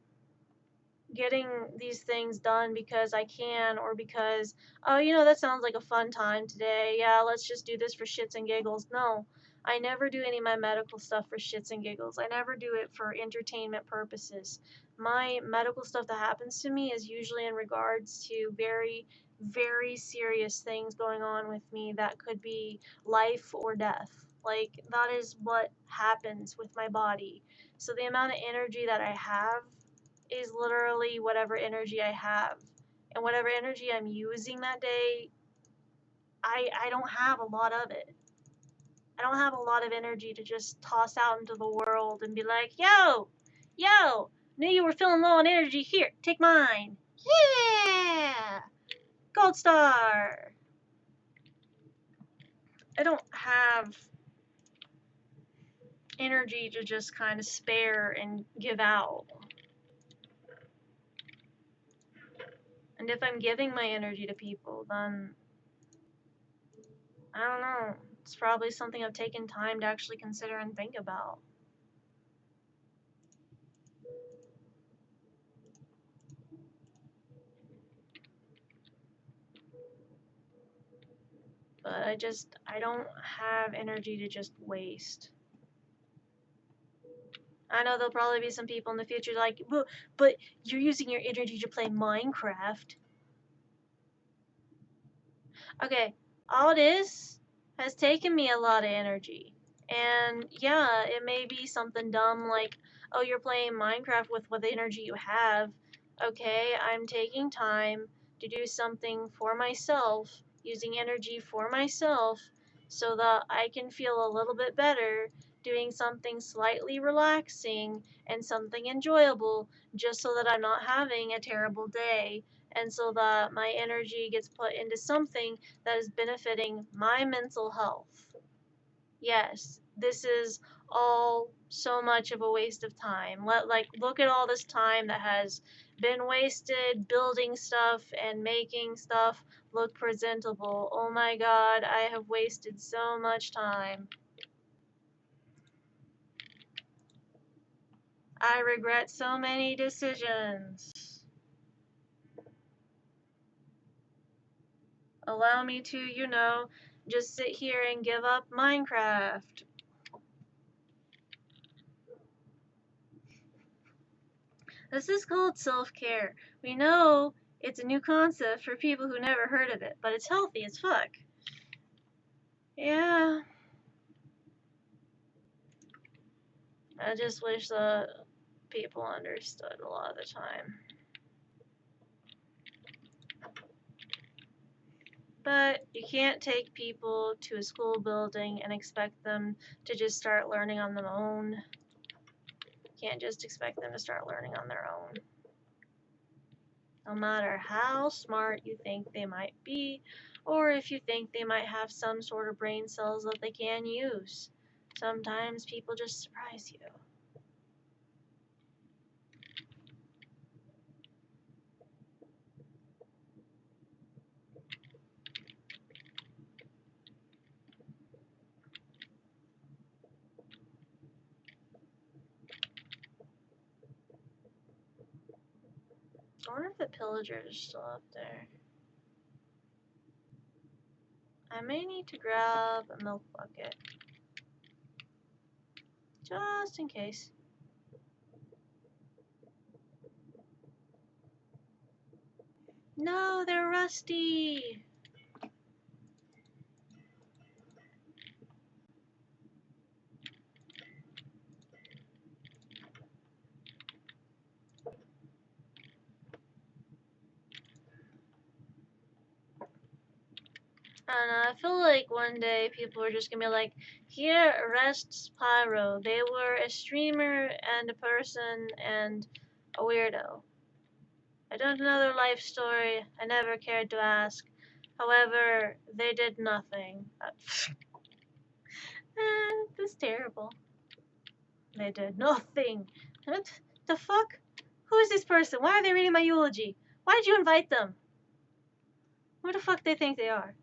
getting these things done because I can or because, oh, that sounds like a fun time today. Yeah, let's just do this for shits and giggles. No, I never do any of my medical stuff for shits and giggles. I never do it for entertainment purposes. My medical stuff that happens to me is usually in regards to very, very serious things going on with me that could be life or death. Like, that is what happens with my body. So the amount of energy that I have is literally whatever energy I have. And whatever energy I'm using that day, I don't have a lot of it. I don't have a lot of energy to just toss out into the world and be like, yo, knew you were feeling low on energy. Here, take mine. Yeah! Gold star! I don't have energy to just kind of spare and give out. And if I'm giving my energy to people, then I don't know. It's probably something I've taken time to actually consider and think about. But I don't have energy to just waste. I know there'll probably be some people in the future like, but you're using your energy to play Minecraft. Okay, all this has taken me a lot of energy. And yeah, it may be something dumb like, oh, you're playing Minecraft with what energy you have. Okay, I'm taking time to do something for myself, using energy for myself, so that I can feel a little bit better doing something slightly relaxing and something enjoyable, just so that I'm not having a terrible day, and so that my energy gets put into something that is benefiting my mental health. Yes, this is all so much of a waste of time. Look at all this time that has been wasted building stuff and making stuff look presentable. Oh my god, I have wasted so much time. I regret so many decisions. Allow me to, just sit here and give up Minecraft. This is called self-care. We know it's a new concept for people who never heard of it, but it's healthy as fuck. Yeah. I just wish that people understood a lot of the time. But you can't take people to a school building and expect them to just start learning on their own. You can't just expect them to start learning on their own. No matter how smart you think they might be, or if you think they might have some sort of brain cells that they can use. Sometimes people just surprise you. I wonder if the pillagers are still up there. I may need to grab a milk bucket. Just in case. No, they're rusty! And I feel like one day people are just gonna be like, here rests Pyro. They were a streamer and a person and a weirdo. I don't know their life story. I never cared to ask. However, they did nothing. That's terrible. They did nothing. What the fuck? Who is this person? Why are they reading my eulogy? Why did you invite them? Who the fuck they think they are?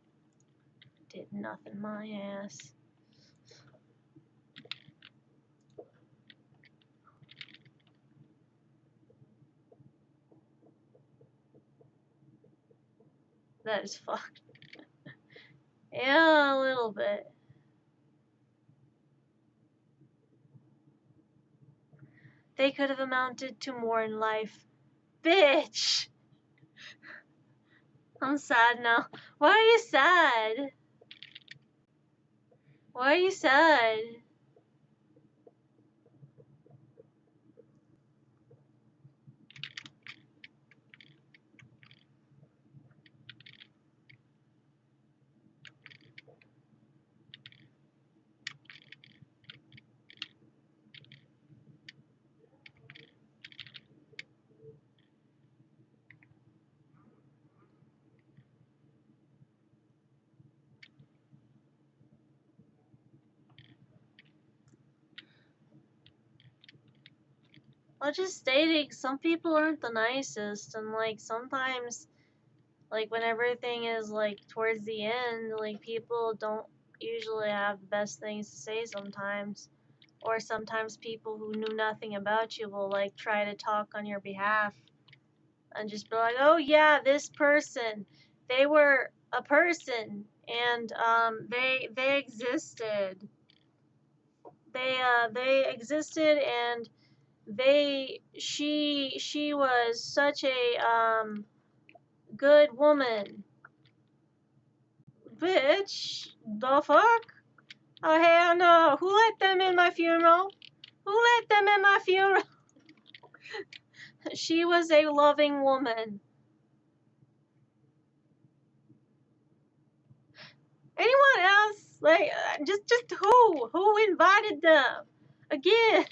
Did nothing, my ass. That is fucked. Yeah, a little bit. They could have amounted to more in life. Bitch! I'm sad now. Why are you sad? Why are you sad? Well, just stating, some people aren't the nicest, and like sometimes, like when everything is like towards the end, like people don't usually have the best things to say sometimes. Or sometimes people who knew nothing about you will like try to talk on your behalf and just be like, oh yeah, this person, they were a person and they existed. They existed and she was such a good woman. Bitch, the fuck? Oh hell no! Who let them in my funeral? Who let them in my funeral? She was a loving woman. Anyone else? Like, just who? Who invited them? Again.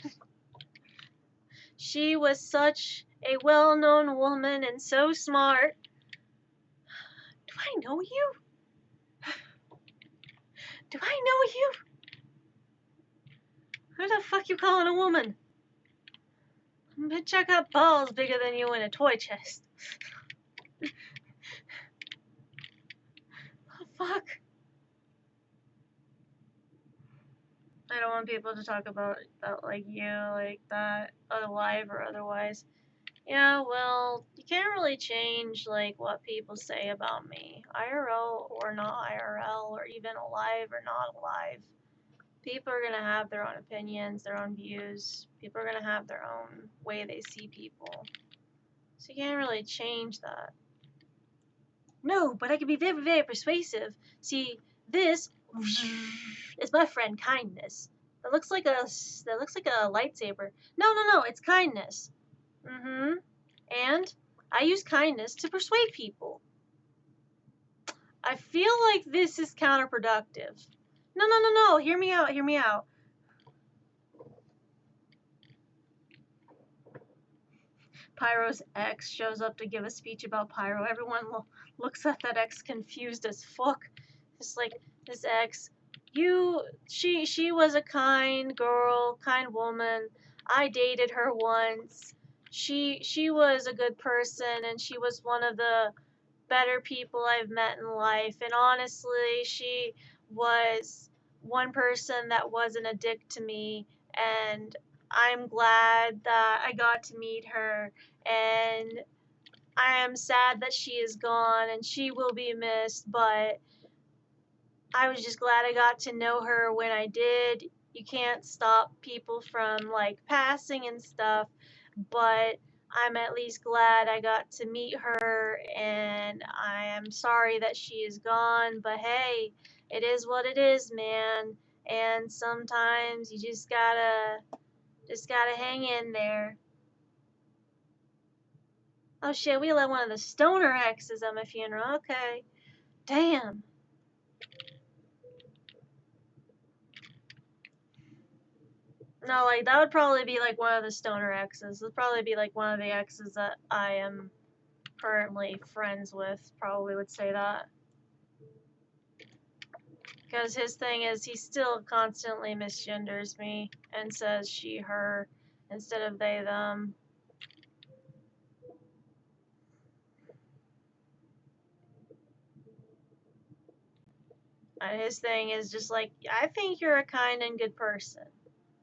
She was such a well-known woman and so smart. Do I know you? Do I know you? Who the fuck you calling a woman? Bitch, I got balls bigger than you in a toy chest. Oh, fuck. I don't want people to talk about like you like that, alive or otherwise. Yeah, well, you can't really change like what people say about me, IRL or not IRL, or even alive or not alive. People are gonna have their own opinions, their own views. People are gonna have their own way they see people. So you can't really change that. No, but I can be very, very persuasive. See, this is my friend Kindness. That looks like a lightsaber. No, it's Kindness. Mm-hmm. And I use kindness to persuade people. I feel like this is counterproductive. No. Hear me out. Pyro's ex shows up to give a speech about Pyro. Everyone looks at that ex confused as fuck. It's like, this ex, she was a kind girl, kind woman. I dated her once. She was a good person, and she was one of the better people I've met in life. And honestly, she was one person that wasn't a dick to me, and I'm glad that I got to meet her, and I am sad that she is gone and she will be missed, but I was just glad I got to know her when I did. You can't stop people from like passing and stuff, but I'm at least glad I got to meet her, and I am sorry that she is gone, but hey, it is what it is, man. And sometimes you just gotta hang in there. Oh shit, we let one of the stoner exes at my funeral. Okay. Damn. No, like that would probably be like one of the stoner exes. It'd probably be like one of the exes that I am currently friends with. Probably would say that. Because his thing is he still constantly misgenders me and says she, her instead of they, them. And his thing is just like, I think you're a kind and good person.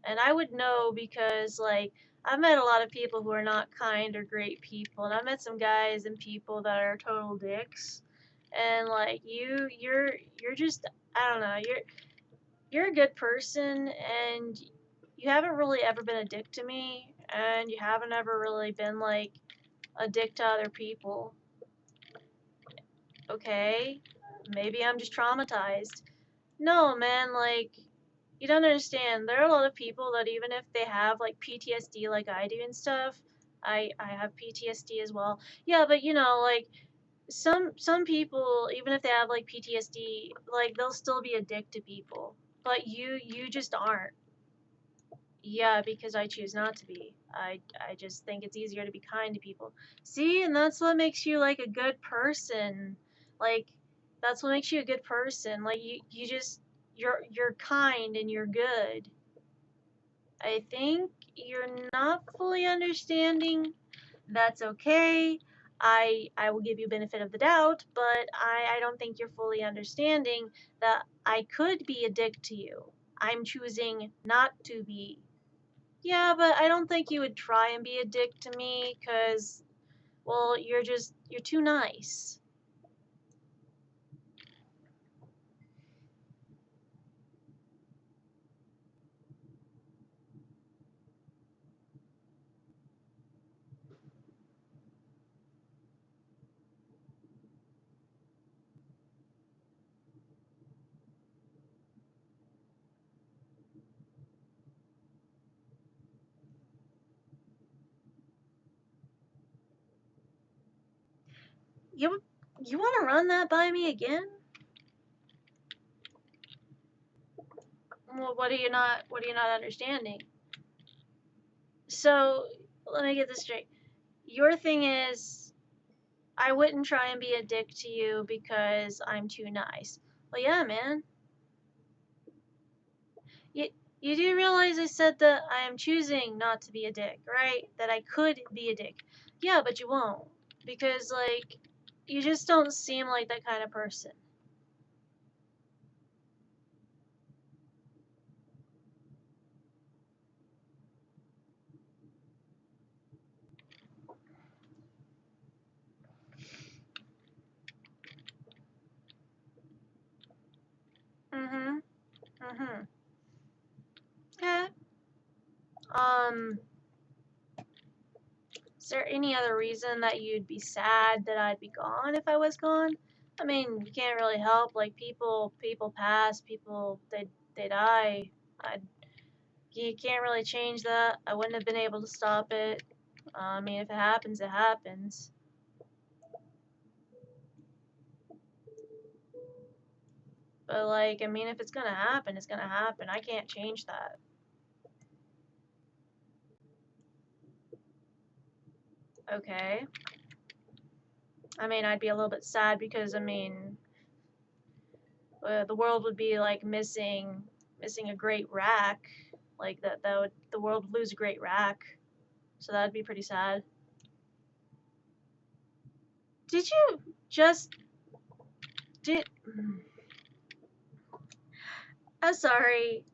And I would know because, like, I've met a lot of people who are not kind or great people. And I've met some guys and people that are total dicks. And, like, you're just, I don't know, you're a good person, and you haven't really ever been a dick to me, and you haven't ever really been like a dick to other people. Okay, maybe I'm just traumatized. No, man, like, you don't understand. There are a lot of people that even if they have like PTSD like I do and stuff, I have PTSD as well. Yeah, but you know, like some people, even if they have like PTSD, like they'll still be a dick to people. But you just aren't. Yeah, because I choose not to be. I just think it's easier to be kind to people. See, and that's what makes you like a good person. Like that's what makes you a good person. Like you just you're kind and you're good. I think you're not fully understanding. That's okay. I will give you benefit of the doubt, but I don't think you're fully understanding that I could be a dick to you. I'm choosing not to be. Yeah, but I don't think you would try and be a dick to me, cause, well, you're too nice. You, you want to run that by me again? Well, what are you not understanding? So, let me get this straight. Your thing is, I wouldn't try and be a dick to you because I'm too nice. Well, yeah, man. You, you do realize I said that I am choosing not to be a dick, right? That I could be a dick. Yeah, but you won't. Because, like, you just don't seem like that kind of person. Mm-hmm. Mm-hmm. Yeah. Um, is there any other reason that you'd be sad that I'd be gone if I was gone? I mean, you can't really help. Like people pass, people they die. I You can't really change that. I wouldn't have been able to stop it. I mean, if it happens, it happens. But like, I mean, if it's gonna happen, it's gonna happen. I can't change that. Okay. I mean, I'd be a little bit sad because, I mean, the world would be like missing a great rack. Like the world would lose a great rack. So that'd be pretty sad. Did you just did I'm sorry.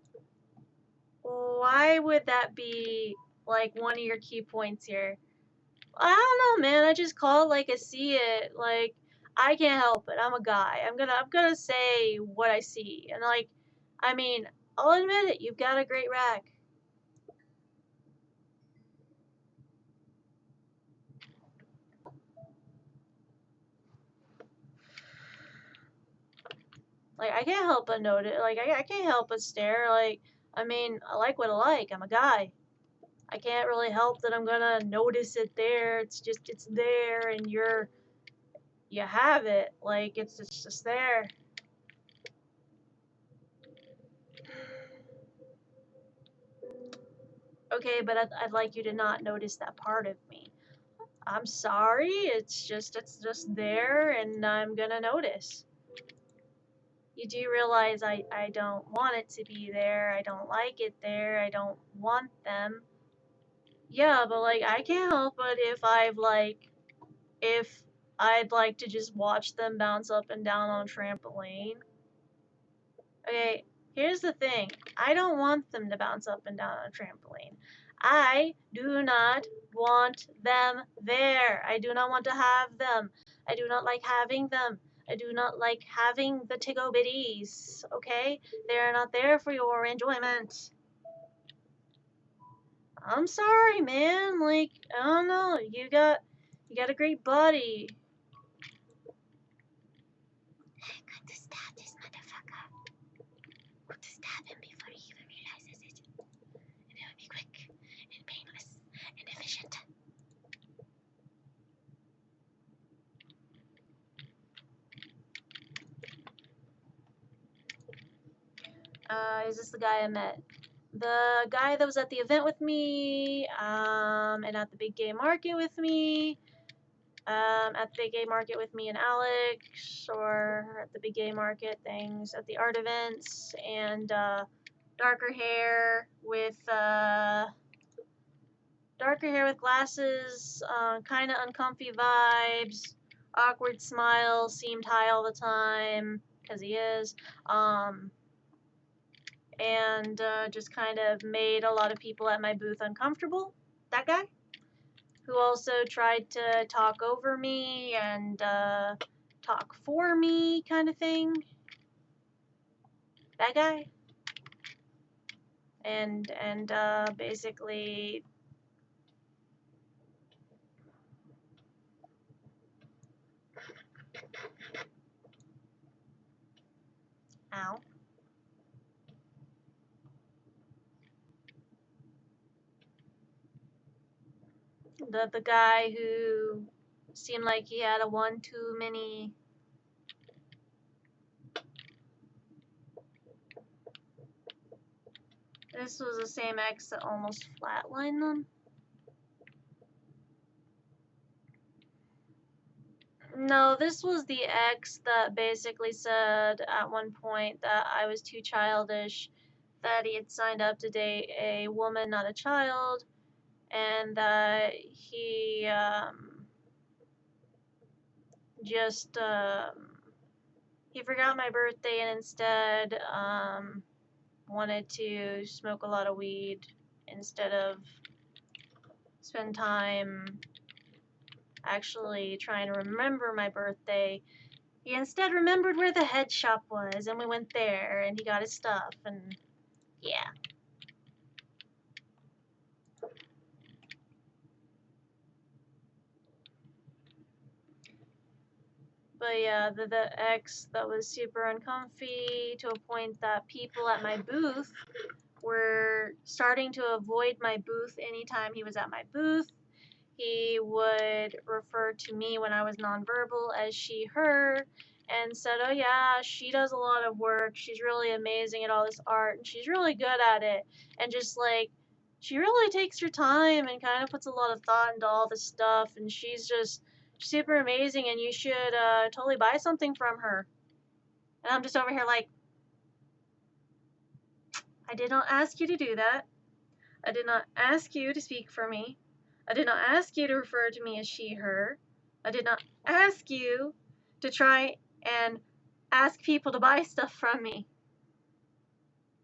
Why would that be like one of your key points here? I don't know, man. I just call it like I see it. Like I can't help it. I'm a guy. I'm gonna say what I see. And like I mean, I'll admit it, you've got a great rack. Like I can't help but notice. Like I can't help but stare. Like I mean, I like what I like. I'm a guy. I can't really help that I'm gonna notice it there. It's there, and you have it. Like it's just there. Okay, but I'd like you to not notice that part of me. I'm sorry. It's just there, and I'm gonna notice. You do realize I don't want it to be there. I don't like it there. I don't want them. Yeah, but like I can't help but if I'd like to just watch them bounce up and down on a trampoline. Okay, here's the thing. I don't want them to bounce up and down on a trampoline. I do not want them there. I do not want to have them. I do not like having them. I do not like having the tickle bitties. Okay? They're not there for your enjoyment. I'm sorry, man. Like, I don't know. You got a great body. I'm going to stab this motherfucker. I'm going to stab him before he even realizes it. And it will be quick and painless and efficient. Is this the guy I met? The guy that was at the event with me, and at the big gay market with me, at the big gay market with me and Alex, or at the big gay market things, at the art events, and darker hair with glasses, kind of uncomfy vibes, awkward smile, seemed high all the time, because he is, and just kind of made a lot of people at my booth uncomfortable. That guy, who also tried to talk over me and talk for me, kind of thing. That guy, and basically, ow. The guy who seemed like he had a one too many. This was the same ex that almost flatlined them. No, this was the ex that basically said at one point that I was too childish, that he had signed up to date a woman, not a child, and that he just he forgot my birthday and instead wanted to smoke a lot of weed instead of spend time actually trying to remember my birthday. He instead remembered where the head shop was, and we went there, and he got his stuff, and yeah. But yeah, the ex that was super uncomfy to a point that people at my booth were starting to avoid my booth anytime he was at my booth. He would refer to me when I was nonverbal as she, her, and said, oh yeah, she does a lot of work. She's really amazing at all this art, and she's really good at it. And just like she really takes her time and kind of puts a lot of thought into all this stuff, and she's just super amazing, and you should totally buy something from her. And I'm just over here like, I did not ask you to do that. I did not ask you to speak for me. I did not ask you to refer to me as she, her. I did not ask you to try and ask people to buy stuff from me.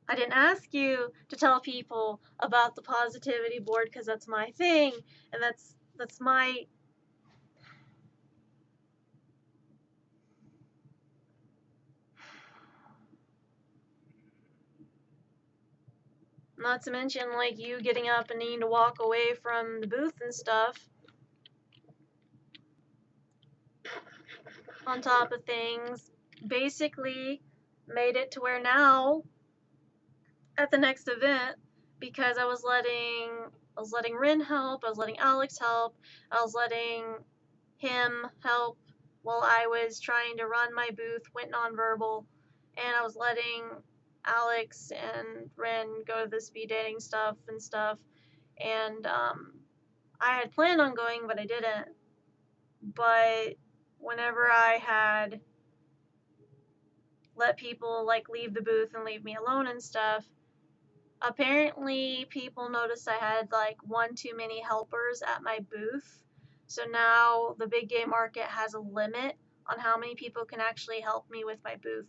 I didn't ask you to tell people about the positivity board because that's my thing, and that's my. Not to mention, like, you getting up and needing to walk away from the booth and stuff. On top of things, basically made it to where now, at the next event, because I was letting Rin help, I was letting Alex help, I was letting him help while I was trying to run my booth, went nonverbal, and I was letting Alex and Rin go to the speed dating stuff, and I had planned on going, but I didn't. But whenever I had let people like leave the booth and leave me alone and stuff, apparently people noticed I had like one too many helpers at my booth. So now the big game market has a limit on how many people can actually help me with my booth.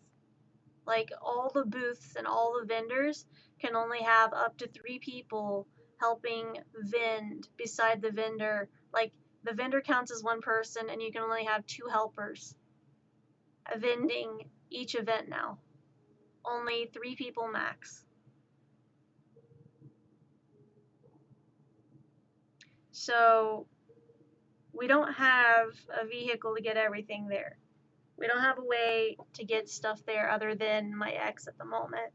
Like, all the booths and all the vendors can only have up to 3 people helping vend beside the vendor. Like, the vendor counts as one person, and you can only have 2 helpers vending each event now. Only 3 people max. So we don't have a vehicle to get everything there. We don't have a way to get stuff there other than my ex at the moment.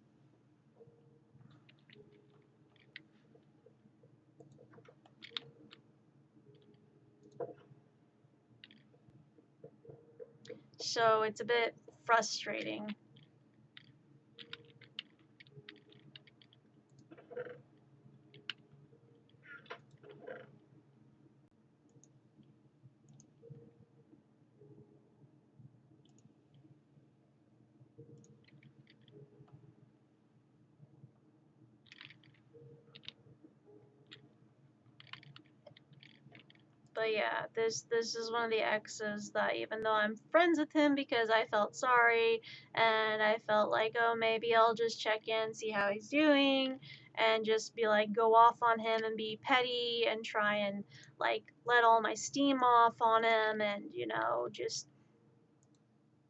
So it's a bit frustrating. But yeah, this is one of the exes that, even though I'm friends with him because I felt sorry and I felt like, oh, maybe I'll just check in, see how he's doing, and just be like, go off on him and be petty and try and like let all my steam off on him and, you know, just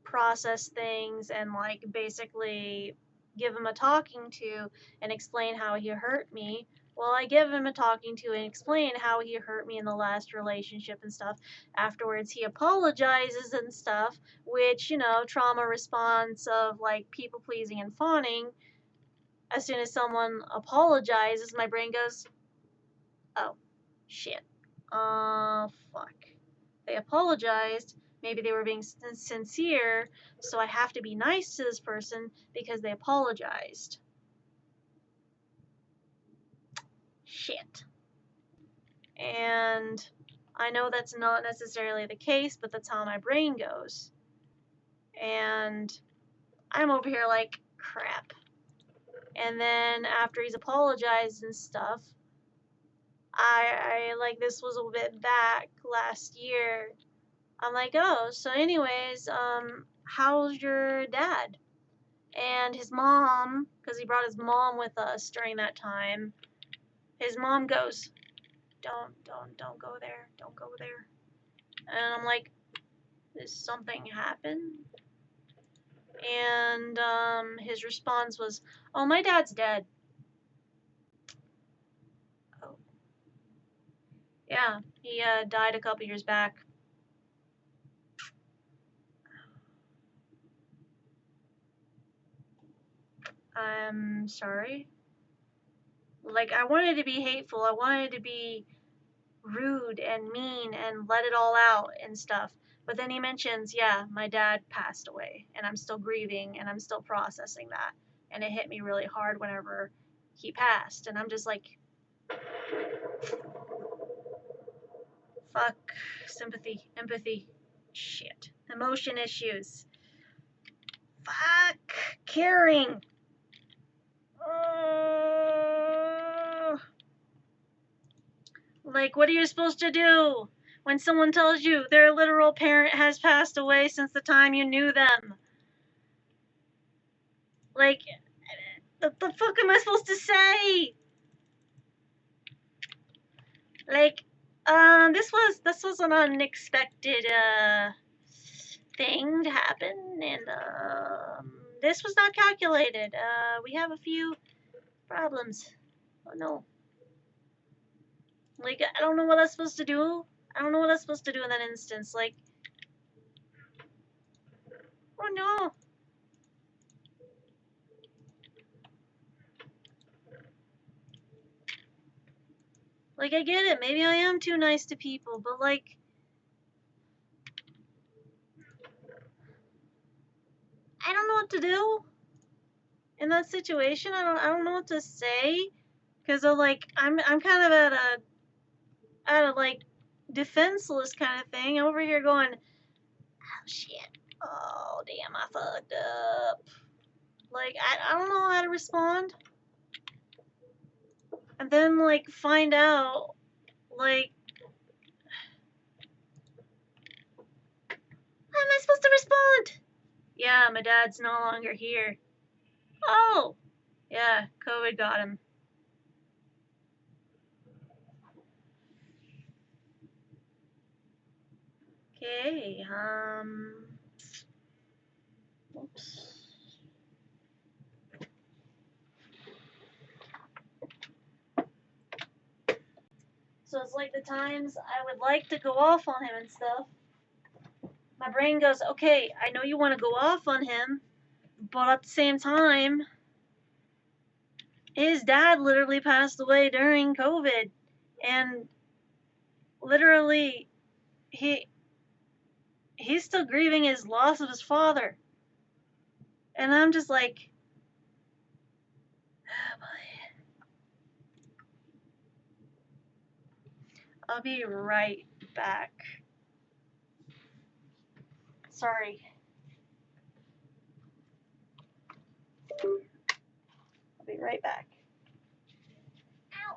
process things and like basically give him a talking to and explain how he hurt me. Well, I give him a talking to and explain how he hurt me in the last relationship and stuff. Afterwards, he apologizes and stuff, which, you know, trauma response of like people pleasing and fawning. As soon as someone apologizes, my brain goes, oh, shit. Fuck. They apologized. Maybe they were being sincere, so I have to be nice to this person because they apologized. Shit. And I know that's not necessarily the case, but that's how my brain goes. And I'm over here like, crap. And then after he's apologized and stuff, I like, this was a bit back last year. I'm like, oh, so anyways, how's your dad? And his mom, because he brought his mom with us during that time, his mom goes, don't go there, don't go there. And I'm like, did something happen? And his response was, oh, my dad's dead. Oh. Yeah, he died a couple years back. I'm sorry. Like, I wanted to be hateful. I wanted to be rude and mean and let it all out and stuff. But then he mentions, yeah, my dad passed away and I'm still grieving and I'm still processing that. And it hit me really hard whenever he passed. And I'm just like, Fuck. Sympathy. Empathy. Shit. Emotion issues. Fuck. Caring. Like, what are you supposed to do when someone tells you their literal parent has passed away since the time you knew them? Like, the fuck am I supposed to say? Like, this was an unexpected thing to happen, and this was not calculated. We have a few problems. Oh no. Like, I don't know what I'm supposed to do. I don't know what I'm supposed to do in that instance. Like, oh no. Like, I get it. Maybe I am too nice to people, but like, I don't know what to do in that situation. I don't know what to say, because I'm kind of at a like defenseless kind of thing over here going, oh shit, oh damn, I fucked up. Like, I don't know how to respond, and then like find out like, how am I supposed to respond? Yeah, my dad's no longer here. Oh, yeah, COVID got him. Okay, oops. So it's like the times I would like to go off on him and stuff. My brain goes, okay, I know you want to go off on him, but at the same time, his dad literally passed away during COVID, and literally, he's still grieving his loss of his father. And I'm just like, oh boy. I'll be right back. Sorry. I'll be right back. Ow.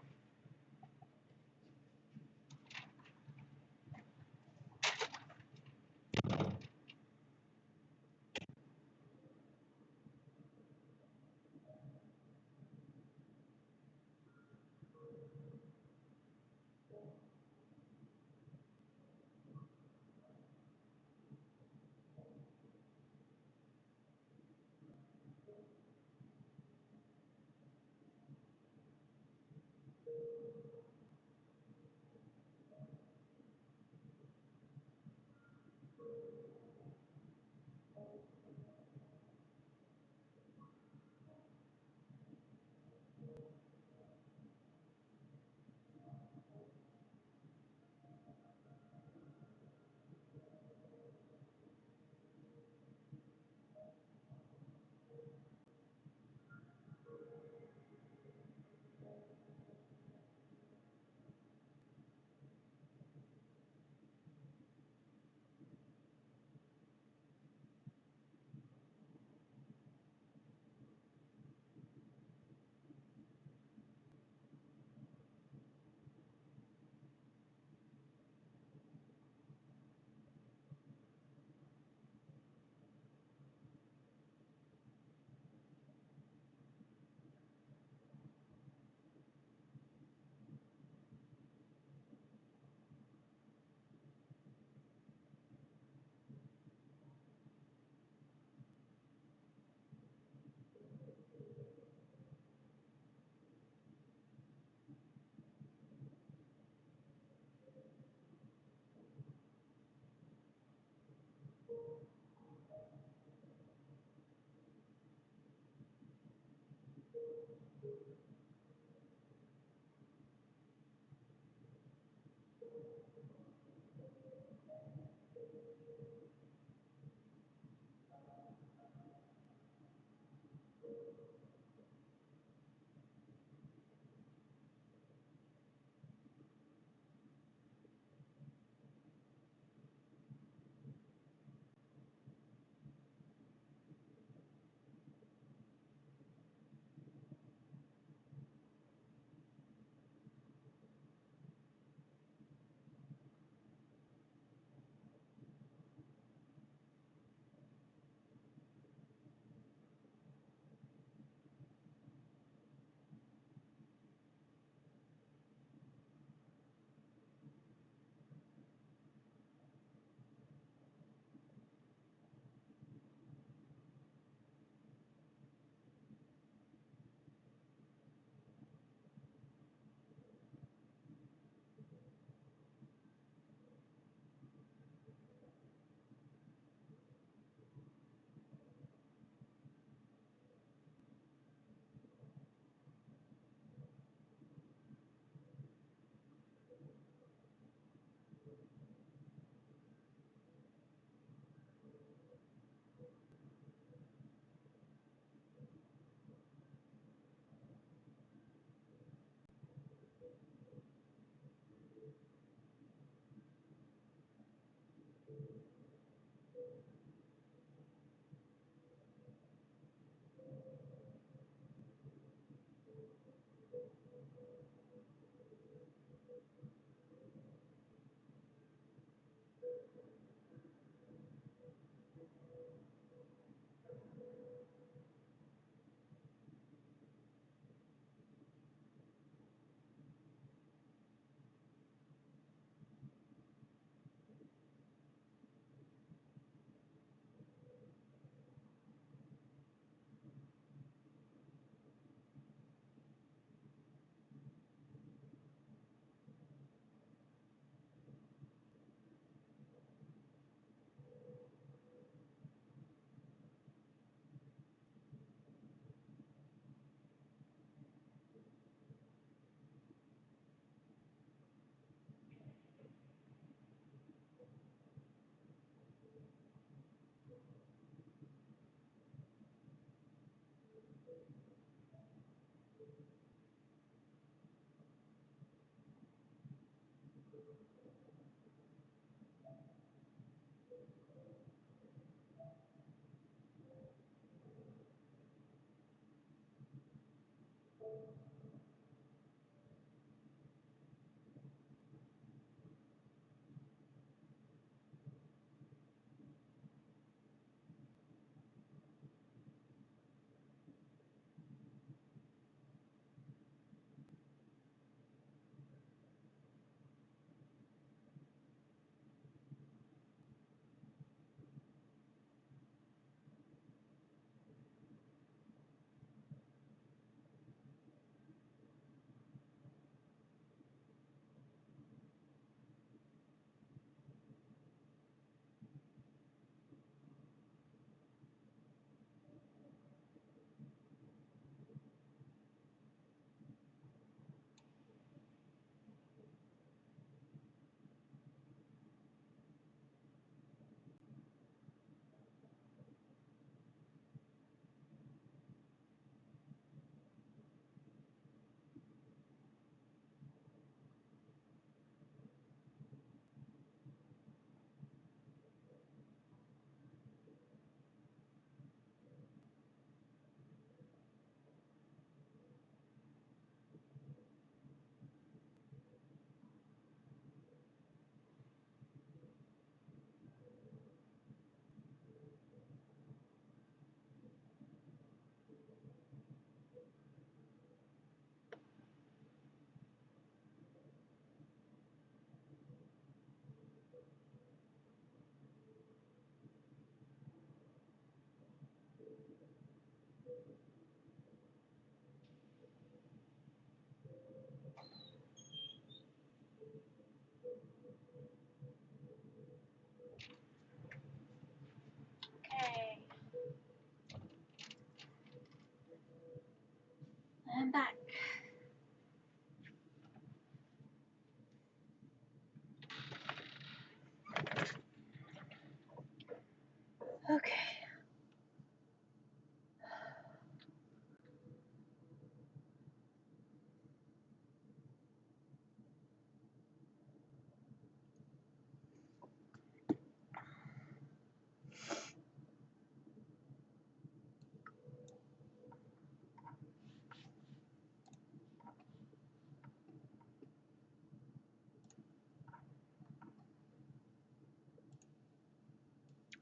Okay.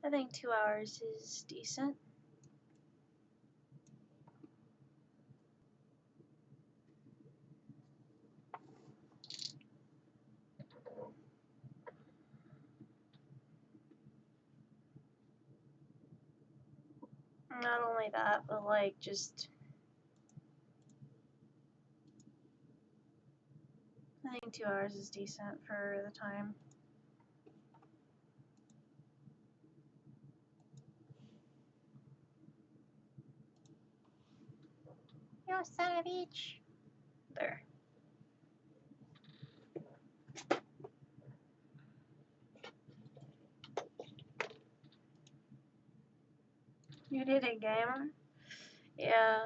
I think 2 hours is decent. Not only that, but like just I think 2 hours is decent for the time. You son of a bitch. There. You did it, gamer. Yeah.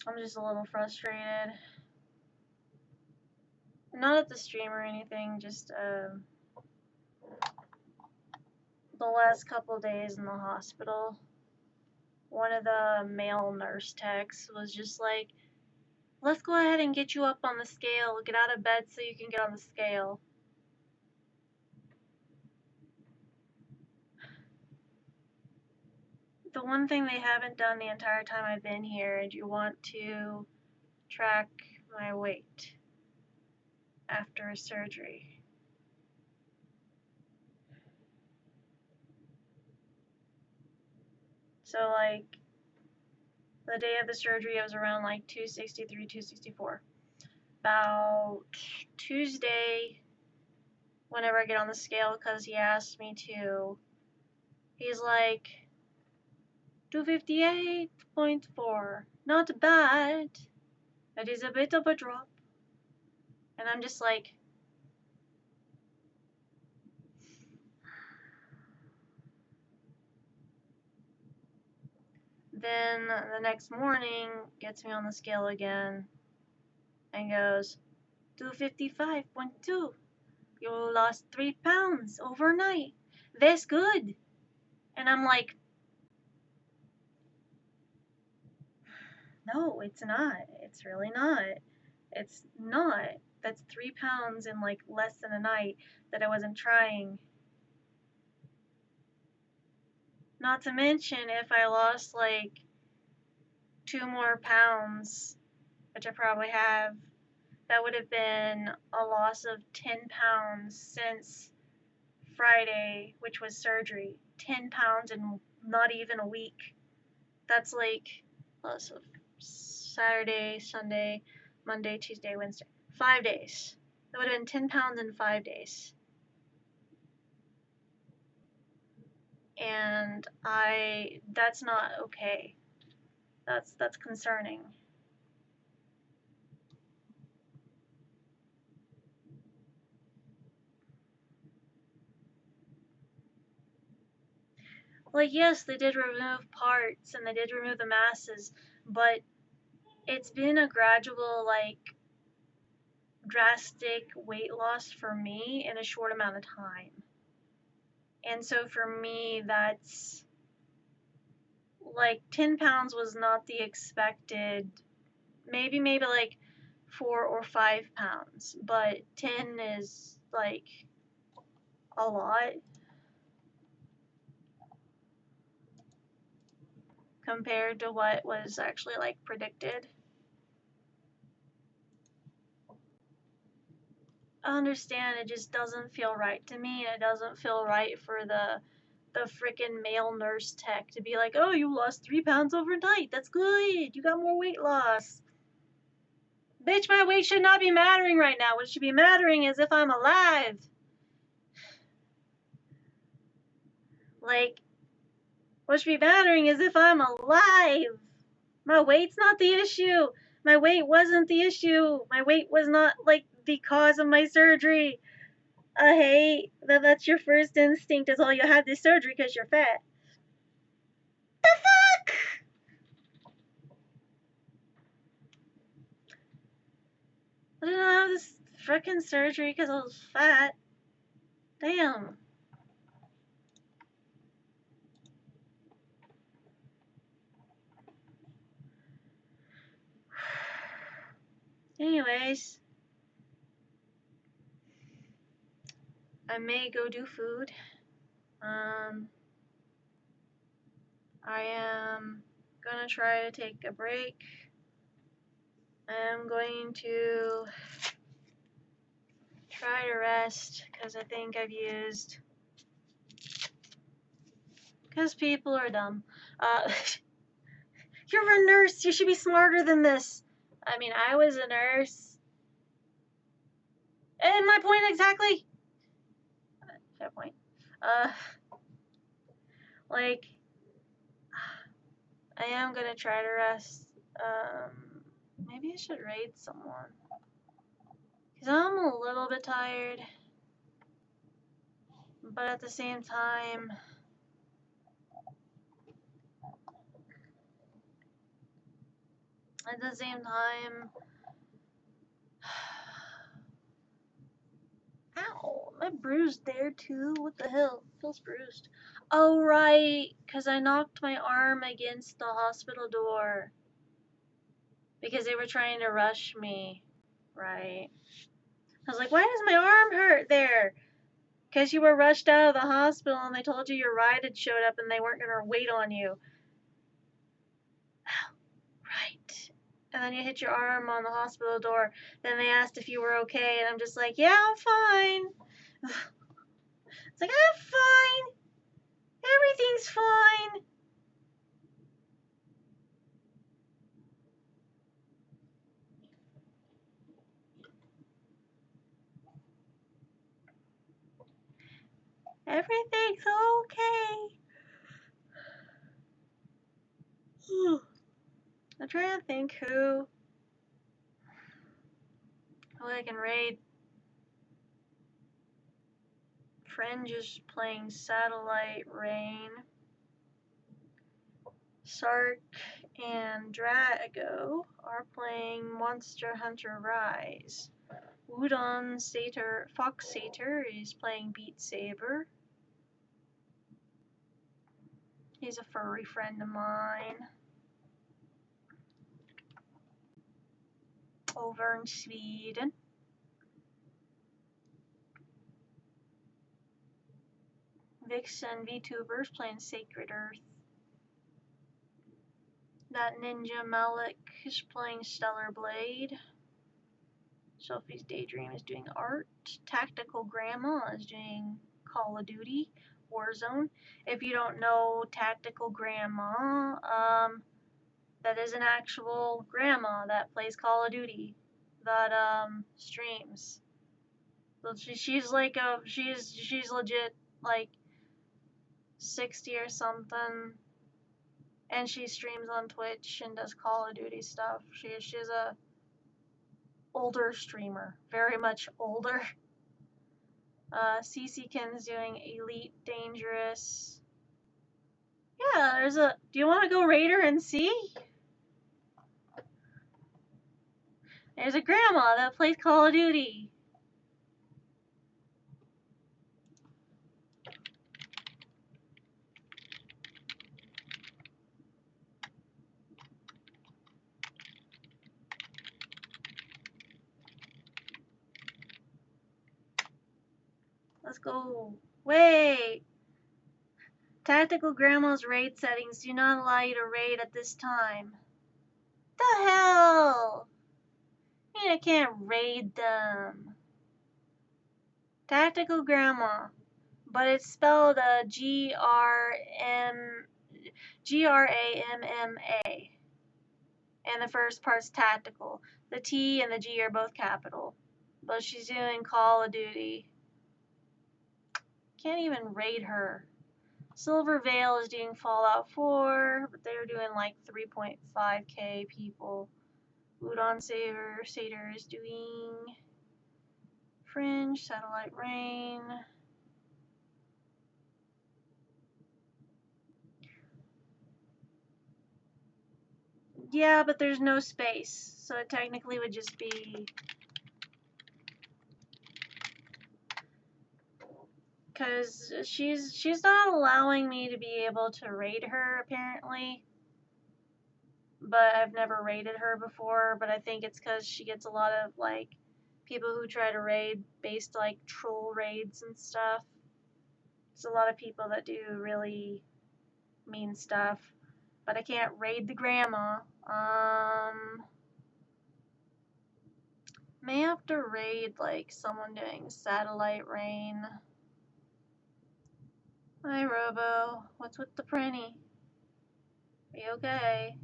I'm just a little frustrated. Not at the stream or anything, just the last couple days in the hospital. One of the male nurse techs was just like, let's go ahead and get you up on the scale. Get out of bed so you can get on the scale. The one thing they haven't done the entire time I've been here is you want to track my weight after a surgery. So like the day of the surgery I was around like 263, 264. About Tuesday, whenever I get on the scale, because he asked me to, he's like 258.4. Not bad. It is a bit of a drop. And I'm just like, then the next morning gets me on the scale again and goes 255.2. You lost 3 pounds overnight. That's good. And I'm like, no, it's not. It's really not. It's not. That's 3 pounds in like less than a night that I wasn't trying. Not to mention, if I lost like 2 more pounds, which I probably have, that would have been a loss of 10 pounds since Friday, which was surgery. 10 pounds in not even a week. That's like loss of Saturday, Sunday, Monday, Tuesday, Wednesday. 5 days. That would have been 10 pounds in 5 days. And that's not okay. That's concerning. Like, yes, they did remove parts and they did remove the masses, but it's been a gradual, like, drastic weight loss for me in a short amount of time. And so for me, that's like 10 pounds was not the expected, maybe like 4 or 5 pounds, but 10 is like a lot compared to what was actually like predicted. I understand it just doesn't feel right to me, and it doesn't feel right for the freaking male nurse tech to be like, oh, you lost 3 pounds overnight. That's good. You got more weight loss. Bitch, my weight should not be mattering right now. What should be mattering is if I'm alive. Like, what should be mattering is if I'm alive. My weight's not the issue. My weight wasn't the issue. My weight was not, like, the cause of my surgery. I hate that that's your first instinct is, oh, you had this surgery because you're fat. The fuck? I didn't have this freaking surgery because I was fat. Damn. Anyways, I may go do food. I am gonna try to take a break. I'm going to try to rest because I think I've used. Because people are dumb. You're a nurse. You should be smarter than this. I mean, I was a nurse. And my point exactly. Fair point. Like, I am gonna try to rest. Maybe I should raid someone. Because I'm a little bit tired. But at the same time, ow, am I bruised there too? What the hell? Feels bruised. Oh, right, because I knocked my arm against the hospital door. Because they were trying to rush me. Right. I was like, why does my arm hurt there? Because you were rushed out of the hospital and they told you your ride had showed up and they weren't going to wait on you. Right. And then you hit your arm on the hospital door. Then they asked if you were okay, and I'm just like, yeah, I'm fine. It's like, I'm fine. Everything's fine. Everything's okay. I'm trying to think who I can raid. Fringe is playing Satellite Rain. Sark and Drago are playing Monster Hunter Rise. Udon Satyr, Fox Satyr is playing Beat Saber. He's a furry friend of mine. Over in Sweden. Vixen VTubers playing Sacred Earth. That Ninja Malik is playing Stellar Blade. Sophie's Daydream is doing art. Tactical Grandma is doing Call of Duty Warzone. If you don't know Tactical Grandma, that is an actual grandma that plays Call of Duty that streams. So she's like she's legit like 60 or something, and she streams on Twitch and does Call of Duty stuff. She's a older streamer, very much older. CCkin's doing Elite Dangerous. Yeah, there's a. Do you want to go Raider and see? There's a grandma that plays Call of Duty. Let's go. Wait. Tactical Grandma's raid settings do not allow you to raid at this time. The hell? I mean, I can't raid them. Tactical Grandma, but it's spelled G-R-A-M-M-A, and the first part's tactical. The T and the G are both capital, but she's doing Call of Duty. Can't even raid her. Silver Veil is doing Fallout 4, but they're doing like 3.5k people. Udon Satyr is doing Fringe, Satellite Rain. Yeah, but there's no space, so it technically would just be... Because she's not allowing me to be able to raid her, apparently. But I've never raided her before, but I think it's because she gets a lot of, like, people who try to raid based, like, troll raids and stuff. There's a lot of people that do really mean stuff. But I can't raid the grandma. May have to raid, like, someone doing Satellite Rain. Hi, Robo. What's with the printy? Are you okay?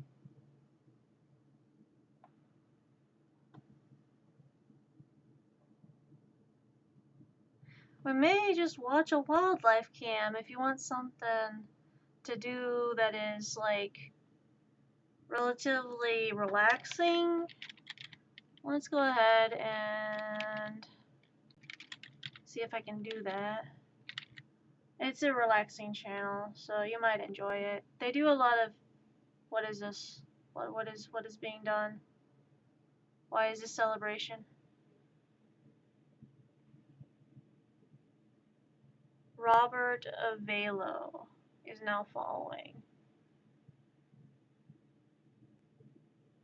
We may just watch a wildlife cam if you want something to do that is, like, relatively relaxing. Let's go ahead and see if I can do that. It's a relaxing channel, so you might enjoy it. They do a lot of... What is this? What is being done? Why is this celebration? Robert Avelo is now following.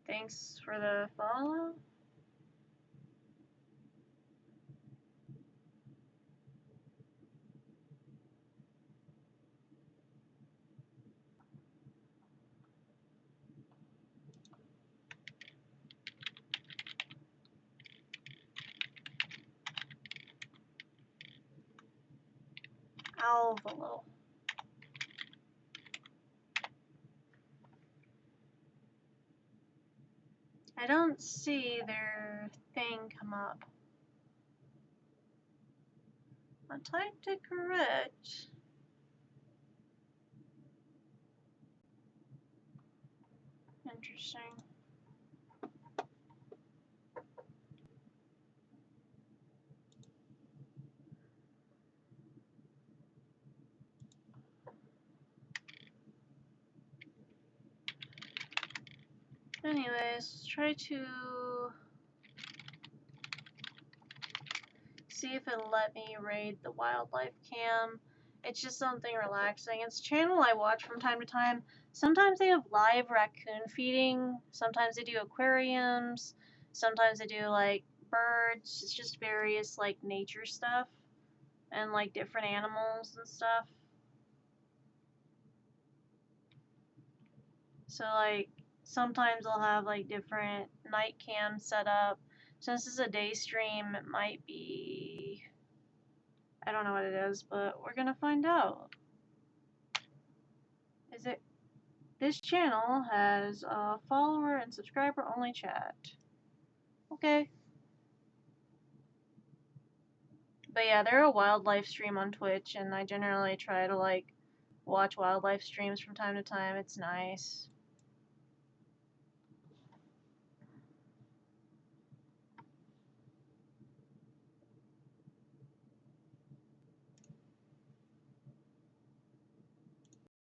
Thanks for the follow. Alvalo. I don't see their thing come up. I typed it correct. Interesting. Anyways, let's try to see if it'll let me raid the wildlife cam. It's just something relaxing. It's a channel I watch from time to time. Sometimes they have live raccoon feeding. Sometimes they do aquariums. Sometimes they do, like, birds. It's just various, like, nature stuff. And, like, different animals and stuff. So, like, sometimes I'll have, like, different night cams set up. Since it's a day stream, it might be... I don't know what it is, but we're gonna find out. Is it... This channel has a follower and subscriber only chat. Okay. But yeah, they're a wildlife stream on Twitch, and I generally try to, like, watch wildlife streams from time to time. It's nice.